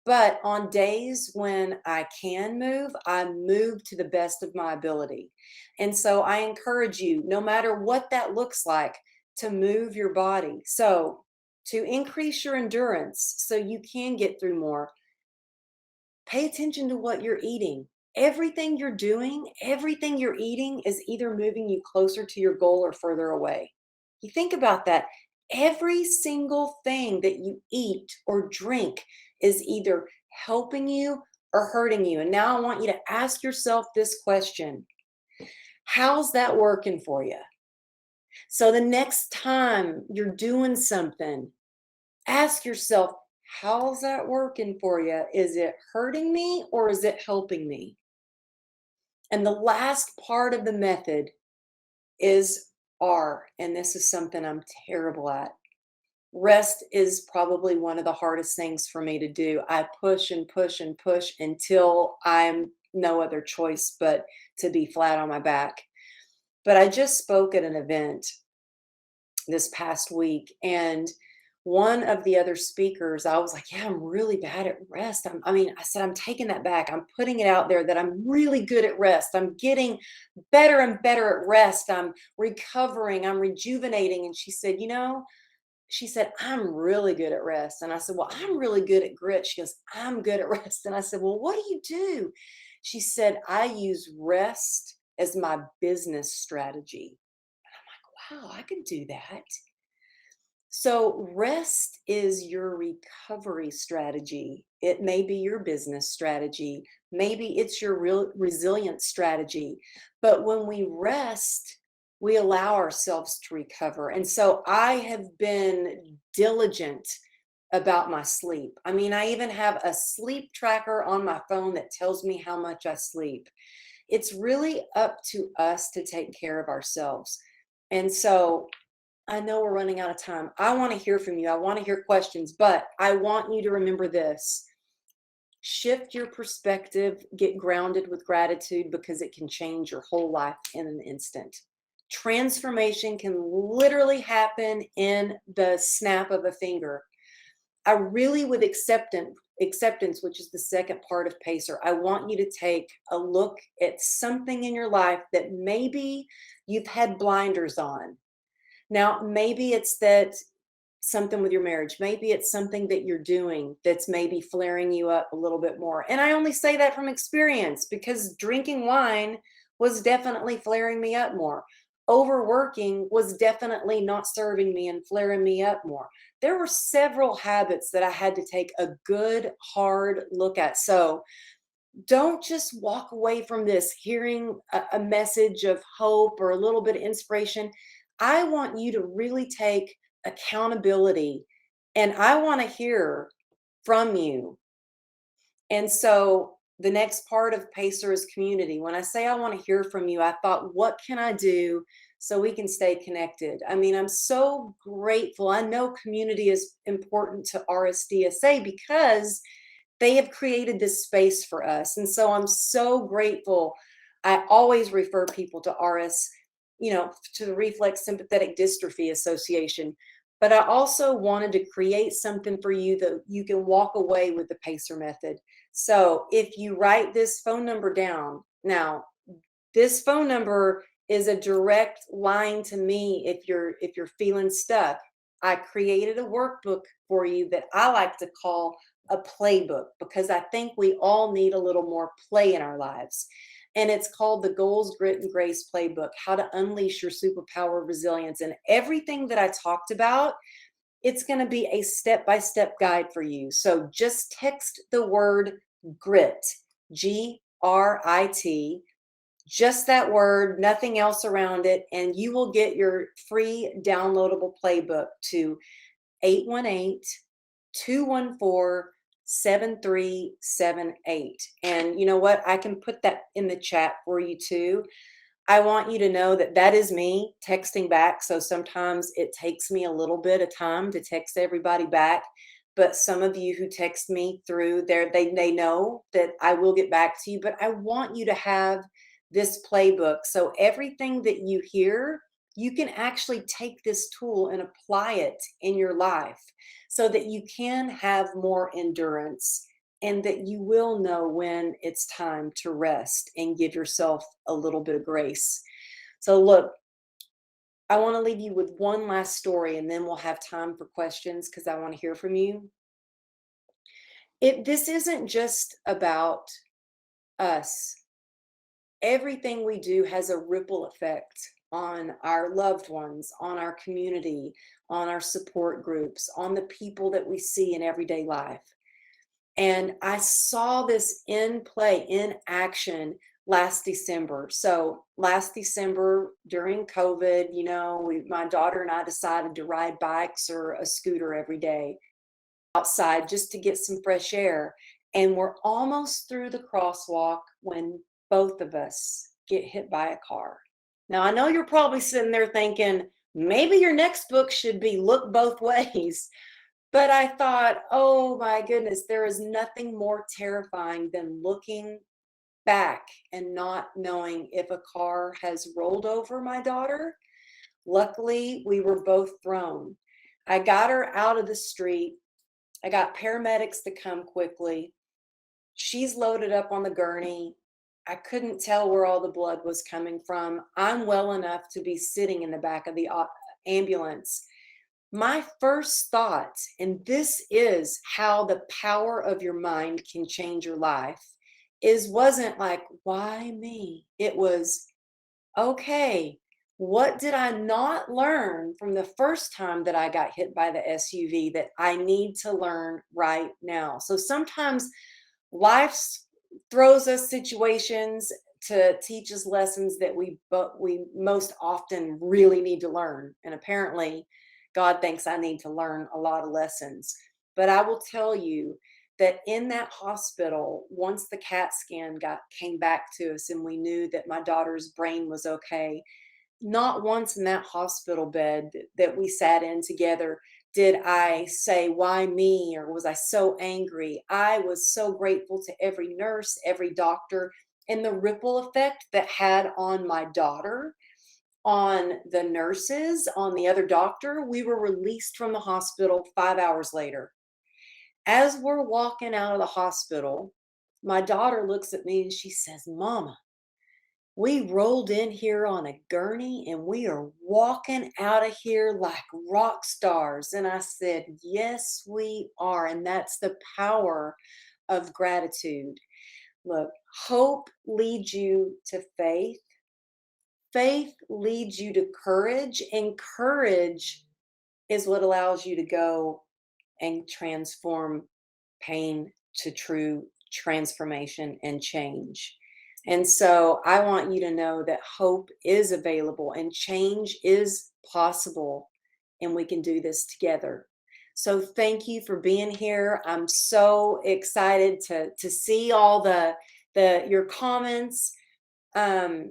But on days when I can move, I move to the best of my ability. And so I encourage you, no matter what that looks like, to move your body. So to increase your endurance so you can get through more, pay attention to what you're eating. Everything you're doing, everything you're eating is either moving you closer to your goal or further away. You think about that. Every single thing that you eat or drink is either helping you or hurting you. And now I want you to ask yourself this question. How's that working for you? So the next time you're doing something, ask yourself, how's that working for you? Is it hurting me or is it helping me? And the last part of the method is R, and this is something I'm terrible at. Rest is probably one of the hardest things for me to do. I push and push and push until I'm no other choice but to be flat on my back. But I just spoke at an event this past week, and one of the other speakers, I was like, yeah, I'm really bad at rest. I said, I'm taking that back. I'm putting it out there that I'm really good at rest. I'm getting better and better at rest. I'm recovering. I'm rejuvenating. And she said, she said, I'm really good at rest. And I said, well, I'm really good at grit. She goes, I'm good at rest. And I said, well, what do you do? She said, I use rest as my business strategy. And I'm like, wow, I could do that. So, rest is your recovery strategy. It may be your business strategy. Maybe it's your real resilience strategy. But when we rest, we allow ourselves to recover. And so, I have been diligent about my sleep. I even have a sleep tracker on my phone that tells me how much I sleep. It's really up to us to take care of ourselves. And so, I know we're running out of time. I want to hear from you. I want to hear questions, but I want you to remember this. Shift your perspective, get grounded with gratitude because it can change your whole life in an instant. Transformation can literally happen in the snap of a finger. I really, with acceptance, which is the second part of Pacer, I want you to take a look at something in your life that maybe you've had blinders on. Now, maybe it's that something with your marriage. Maybe it's something that you're doing that's maybe flaring you up a little bit more. And I only say that from experience because drinking wine was definitely flaring me up more. Overworking was definitely not serving me and flaring me up more. There were several habits that I had to take a good, hard look at. So, don't just walk away from this hearing a message of hope or a little bit of inspiration. I want you to really take accountability and I want to hear from you. And so the next part of Pacer is community. When I say I want to hear from you, I thought, what can I do so we can stay connected? I'm so grateful. I know community is important to RSDSA because they have created this space for us. And so I'm so grateful. I always refer people to RS, to the Reflex Sympathetic Dystrophy Association. But I also wanted to create something for you that you can walk away with the Pacer method. So if you write this phone number down, now this phone number is a direct line to me if you're feeling stuck. I created a workbook for you that I like to call a playbook because I think we all need a little more play in our lives. And it's called the Goals, Grit, and Grace Playbook, How to Unleash Your Superpower Resilience. And everything that I talked about, it's going to be a step-by-step guide for you. So just text the word grit, GRIT, just that word, nothing else around it, and you will get your free downloadable playbook to 818-214-7378. And you know what? I can put that in the chat for you too. I want you to know that that is me texting back. So sometimes it takes me a little bit of time to text everybody back. But some of you who text me through there, they know that I will get back to you. But I want you to have this playbook. So everything that you hear, you can actually take this tool and apply it in your life so that you can have more endurance and that you will know when it's time to rest and give yourself a little bit of grace. So look, I want to leave you with one last story and then we'll have time for questions because I want to hear from you. This isn't just about us. Everything we do has a ripple effect on our loved ones, on our community, on our support groups, on the people that we see in everyday life. And I saw this in play, in action last December. So last December during COVID, my daughter and I decided to ride bikes or a scooter every day outside just to get some fresh air. And we're almost through the crosswalk when both of us get hit by a car. Now, I know you're probably sitting there thinking, maybe your next book should be Look Both Ways. But I thought, oh my goodness, there is nothing more terrifying than looking back and not knowing if a car has rolled over my daughter. Luckily, we were both thrown. I got her out of the street. I got paramedics to come quickly. She's loaded up on the gurney. I couldn't tell where all the blood was coming from. I'm well enough to be sitting in the back of the ambulance. My first thought, and this is how the power of your mind can change your life, wasn't like, why me? It was, okay, what did I not learn from the first time that I got hit by the SUV that I need to learn right now? So sometimes life throws us situations to teach us lessons that we most often really need to learn. And apparently, God thinks I need to learn a lot of lessons. But I will tell you that in that hospital, once the CAT scan came back to us and we knew that my daughter's brain was okay, not once in that hospital bed that we sat in together did I say, why me? Or was I so angry? I was so grateful to every nurse, every doctor, and the ripple effect that had on my daughter, on the nurses, on the other doctor. We were released from the hospital 5 hours later. As we're walking out of the hospital, my daughter looks at me and she says, Mama, we rolled in here on a gurney and we are walking out of here like rock stars. And I said, yes, we are. And that's the power of gratitude. Look, hope leads you to faith. Faith leads you to courage. And courage is what allows you to go and transform pain to true transformation and change. And so I want you to know that hope is available and change is possible, and we can do this together. So thank you for being here. I'm so excited to see all the your comments. And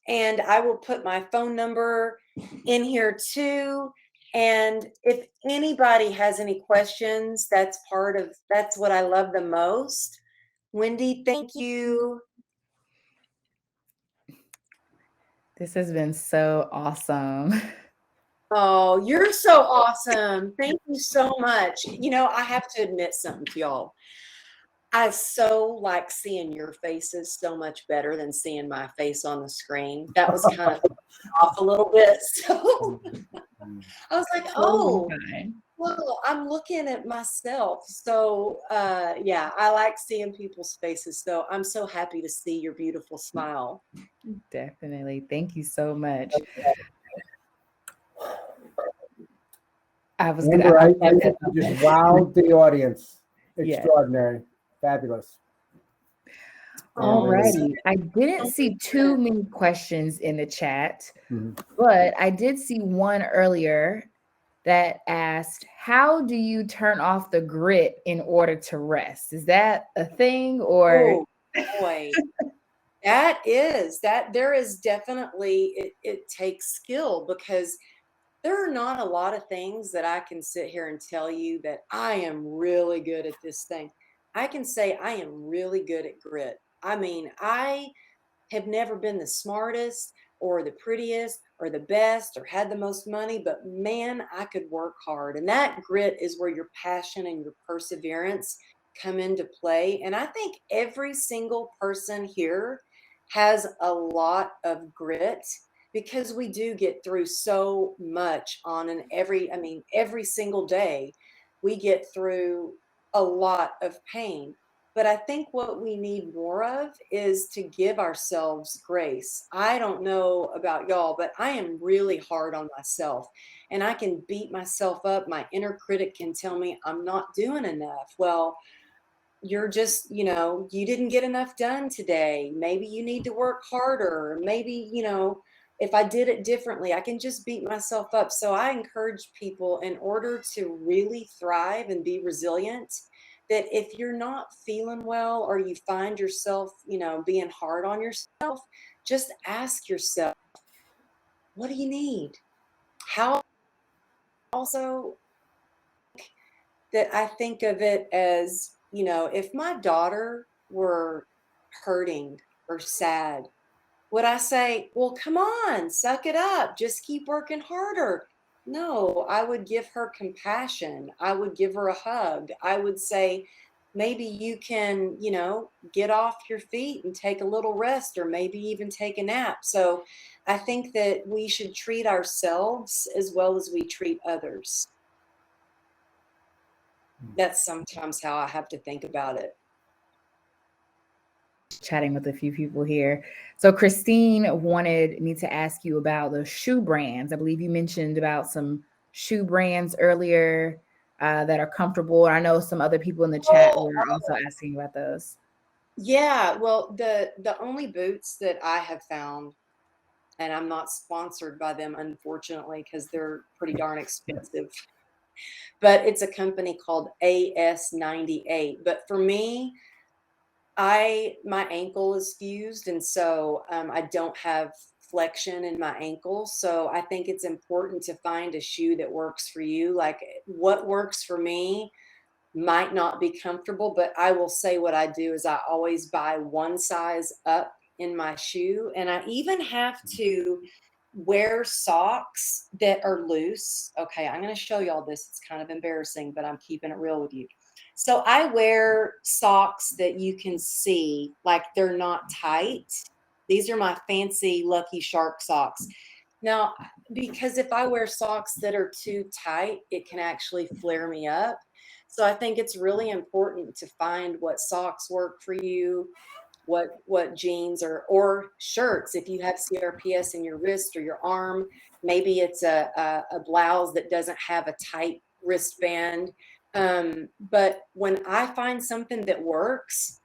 I will put my phone number in here too. And if anybody has any questions, that's what I love the most. Wendy, thank you.
This has been so awesome.
Oh, you're so awesome. Thank you so much. You know, I have to admit something to y'all. I so like seeing your faces so much better than seeing my face on the screen. That was kind of off a little bit. So I was like, oh, well, I'm looking at myself. So yeah, I like seeing people's faces. So I'm so happy to see your beautiful smile.
Definitely. Thank you so much. I was going
Amber, I
to
think you just wowed the audience.
Yes.
Extraordinary. Fabulous.
Alrighty. I didn't see too many questions in the chat, but I did see one earlier that asked, how do you turn off the grit in order to rest? Is that a thing or?
Oh, boy. There is definitely, it takes skill, because there are not a lot of things that I can sit here and tell you that I am really good at this thing. I can say I am really good at grit. I mean, I have never been the smartest or the prettiest or the best or had the most money, but man, I could work hard. And that grit is where your passion and your perseverance come into play. And I think every single person here has a lot of grit, because we do get through so much every single day we get through a lot of pain. But I think what we need more of is to give ourselves grace. I don't know about y'all, but I am really hard on myself, and I can beat myself up. My inner critic can tell me I'm not doing enough. Well, you're just, you didn't get enough done today. Maybe you need to work harder. Maybe, if I did it differently, I can just beat myself up. So I encourage people, in order to really thrive and be resilient, that if you're not feeling well or you find yourself, being hard on yourself, just ask yourself, what do you need? How also that I think of it as, if my daughter were hurting or sad, would I say, well, come on, suck it up, just keep working harder? No, I would give her compassion. I would give her a hug. I would say, maybe you can, get off your feet and take a little rest, or maybe even take a nap. So I think that we should treat ourselves as well as we treat others. That's sometimes how I have to think about it.
Chatting with a few people here. So Christine wanted me to ask you about the shoe brands. I believe you mentioned about some shoe brands earlier that are comfortable. I know some other people in the chat were also asking about those.
Yeah, well, the only boots that I have found, and I'm not sponsored by them, unfortunately, because they're pretty darn expensive, but it's a company called AS98. But for me, my ankle is fused, and so I don't have flexion in my ankle. So I think it's important to find a shoe that works for you. Like, what works for me might not be comfortable, but I will say what I do is I always buy one size up in my shoe. And I even have to wear socks that are loose. Okay, I'm going to show y'all this. It's kind of embarrassing, but I'm keeping it real with you. So I wear socks that you can see, like they're not tight. These are my fancy Lucky Shark socks. Now, because if I wear socks that are too tight, it can actually flare me up. So I think it's really important to find what socks work for you, what jeans or shirts. If you have CRPS in your wrist or your arm, maybe it's a blouse that doesn't have a tight wristband. But when I find something that works,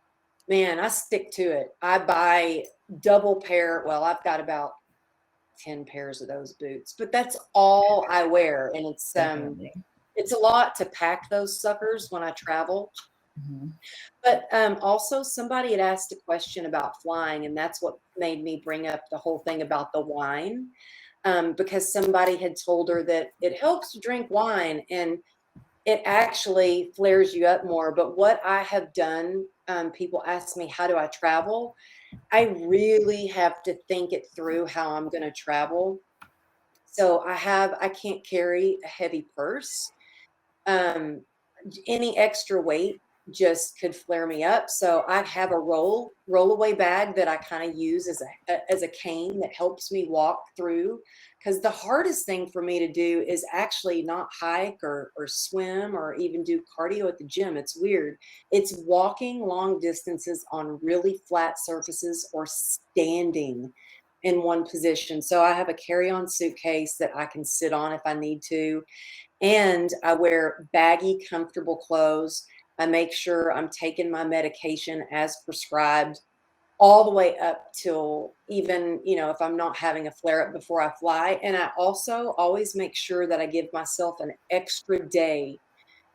man, I stick to it. I buy double pair. Well, I've got about 10 pairs of those boots, but that's all I wear. And it's a lot to pack those suckers when I travel.
Mm-hmm.
But also somebody had asked a question about flying, and that's what made me bring up the whole thing about the wine, because somebody had told her that it helps to drink wine and it actually flares you up more. But what I have done, people ask me, how do I travel? I really have to think it through how I'm going to travel. So I can't carry a heavy purse. Um, any extra weight just could flare me up. So I have a rollaway bag that I kind of use as a cane that helps me walk through. Because the hardest thing for me to do is actually not hike or swim or even do cardio at the gym. It's weird. It's walking long distances on really flat surfaces or standing in one position. So I have a carry-on suitcase that I can sit on if I need to. And I wear baggy, comfortable clothes. I make sure I'm taking my medication as prescribed all the way up till even, if I'm not having a flare up before I fly. And I also always make sure that I give myself an extra day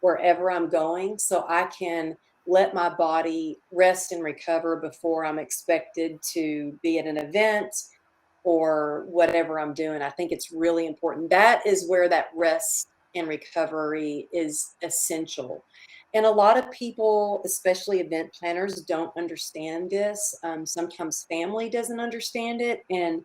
wherever I'm going so I can let my body rest and recover before I'm expected to be at an event or whatever I'm doing. I think it's really important. That is where that rest and recovery is essential. And a lot of people, especially event planners, don't understand this. Sometimes family doesn't understand it. And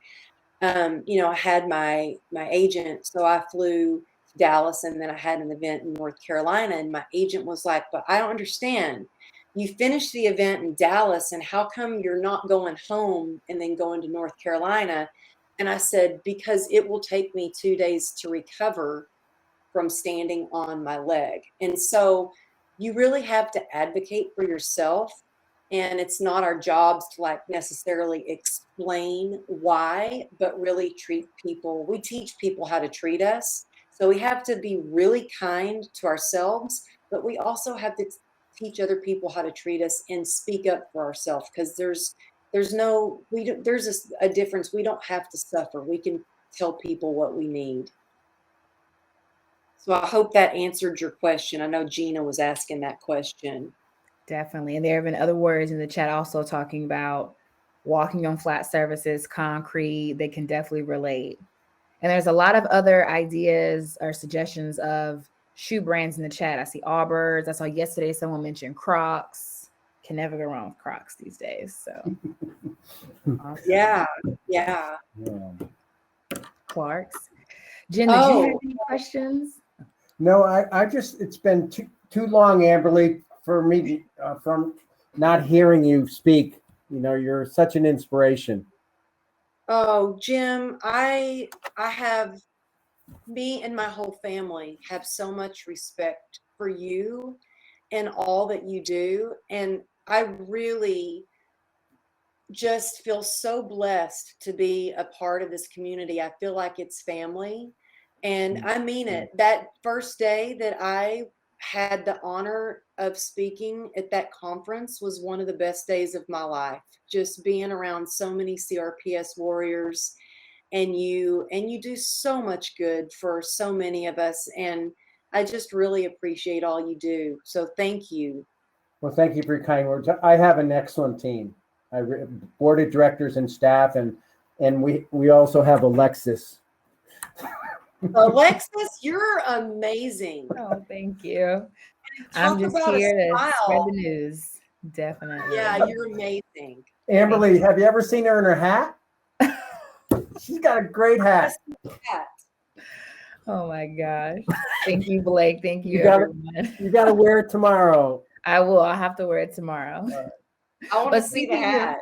I had my agent, so I flew to Dallas, and then I had an event in North Carolina, and my agent was like, "But I don't understand. You finished the event in Dallas, and how come you're not going home and then going to North Carolina?" And I said, "Because it will take me 2 days to recover from standing on my leg." And so you really have to advocate for yourself. And it's not our jobs to necessarily explain why, but really treat people. We teach people how to treat us. So we have to be really kind to ourselves, but we also have to teach other people how to treat us and speak up for ourselves, because there's a difference. We don't have to suffer. We can tell people what we need. So I hope that answered your question. I know Gina was asking that question.
Definitely. And there have been other words in the chat also talking about walking on flat surfaces, concrete. They can definitely relate. And there's a lot of other ideas or suggestions of shoe brands in the chat. I see Allbirds. I saw yesterday someone mentioned Crocs. Can never go wrong with Crocs these days. So
awesome. Yeah.
Clarks. Jen, did you have any questions?
No, I just, it's been too long, Amberly, for me, from not hearing you speak. You know, you're such an inspiration.
Oh, Jim, I have, me and my whole family have so much respect for you and all that you do. And I really just feel so blessed to be a part of this community. I feel like it's family. And I mean it. That first day that I had the honor of speaking at that conference was one of the best days of my life. Just being around so many CRPS warriors, and you do so much good for so many of us. And I just really appreciate all you do. So thank you.
Well, thank you for your kind words. I have an excellent team. Board of directors and staff, and we also have Alexis.
Alexis, you're amazing.
Oh, thank you.
Talk
I'm just
about a
here to
smile.
spread the news. Definitely.
Yeah, you're amazing.
Amberly, have you ever seen her in her hat? She's got a great hat.
Oh my gosh. Thank you, Blake. Thank you,
everyone. You got to wear it tomorrow.
I will. I'll have to wear it tomorrow.
I want to see the hat.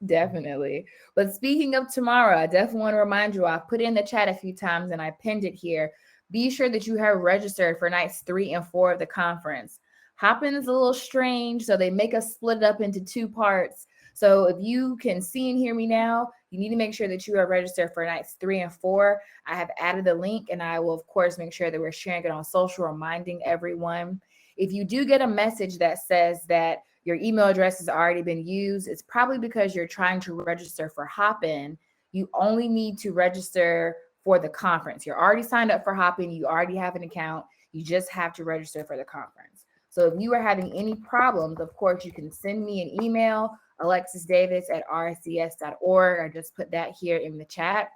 Definitely. But speaking of tomorrow, I definitely want to remind you, I put it in the chat a few times and I pinned it here. Be sure that you have registered for nights 3 and 4 of the conference. Hop-in is a little strange, so they make us split it up into 2 parts. So if you can see and hear me now, you need to make sure that you are registered for nights 3 and 4. I have added the link, and I will, of course, make sure that we're sharing it on social, reminding everyone. If you do get a message that says that your email address has already been used, it's probably because you're trying to register for Hop-in. You only need to register for the conference. You're already signed up for Hop-in. You already have an account. You just have to register for the conference. So if you are having any problems, of course, you can send me an email, alexisdavis@rsds.org. I just put that here in the chat.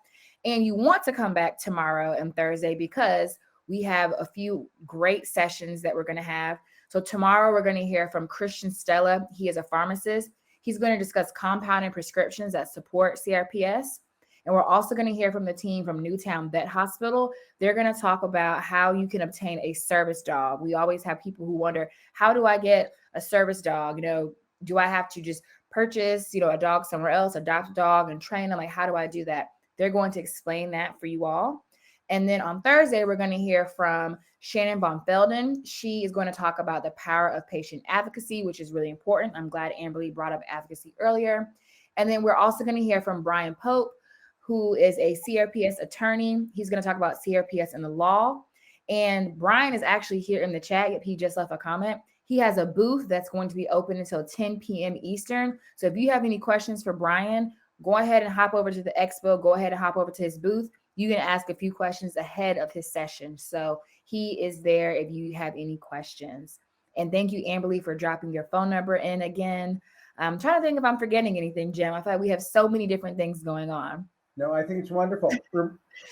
And you want to come back tomorrow and Thursday because we have a few great sessions that we're going to have. So tomorrow we're going to hear from Christian Stella. He is a pharmacist. He's going to discuss compounding prescriptions that support CRPS. And we're also going to hear from the team from Newtown Vet Hospital. They're going to talk about how you can obtain a service dog. We always have people who wonder, how do I get a service dog? You know, do I have to just purchase, a dog somewhere else, adopt a dog and train them? Like, how do I do that? They're going to explain that for you all. And then on Thursday, we're going to hear from Shannon Von Felden. She is going to talk about the power of patient advocacy, which is really important. I'm glad Amberly brought up advocacy earlier. And then we're also going to hear from Brian Pope, who is a CRPS attorney. He's going to talk about CRPS and the law. And Brian is actually here in the chat. He just left a comment. He has a booth that's going to be open until 10 p.m. Eastern. So if you have any questions for Brian, go ahead and hop over to the expo. Go ahead and hop over to his booth. You can ask a few questions ahead of his session. So he is there if you have any questions. And thank you, Amberly, for dropping your phone number in again. I'm trying to think if I'm forgetting anything, Jim. I thought we have so many different things going on.
No, I think it's wonderful.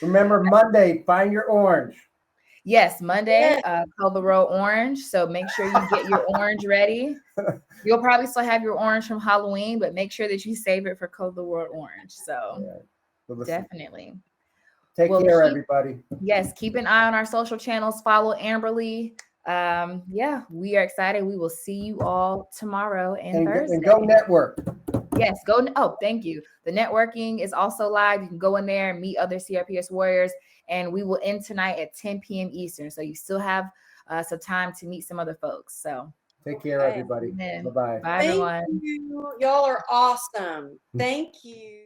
Remember, Monday, find your orange.
Yes, Monday, Color Road Orange. So make sure you get your orange ready. You'll probably still have your orange from Halloween, but make sure that you save it for Color Road Orange. So definitely.
Take care, everybody.
Yes, keep an eye on our social channels. Follow Amberly. Yeah, we are excited. We will see you all tomorrow and Thursday.
And go network.
Yes, go. Oh, thank you. The networking is also live. You can go in there and meet other CRPS warriors. And we will end tonight at 10 p.m. Eastern. So you still have some time to meet some other folks. So
take care, everybody. Bye-bye.
Bye, everyone.
Thank you. Y'all are awesome. Thank you.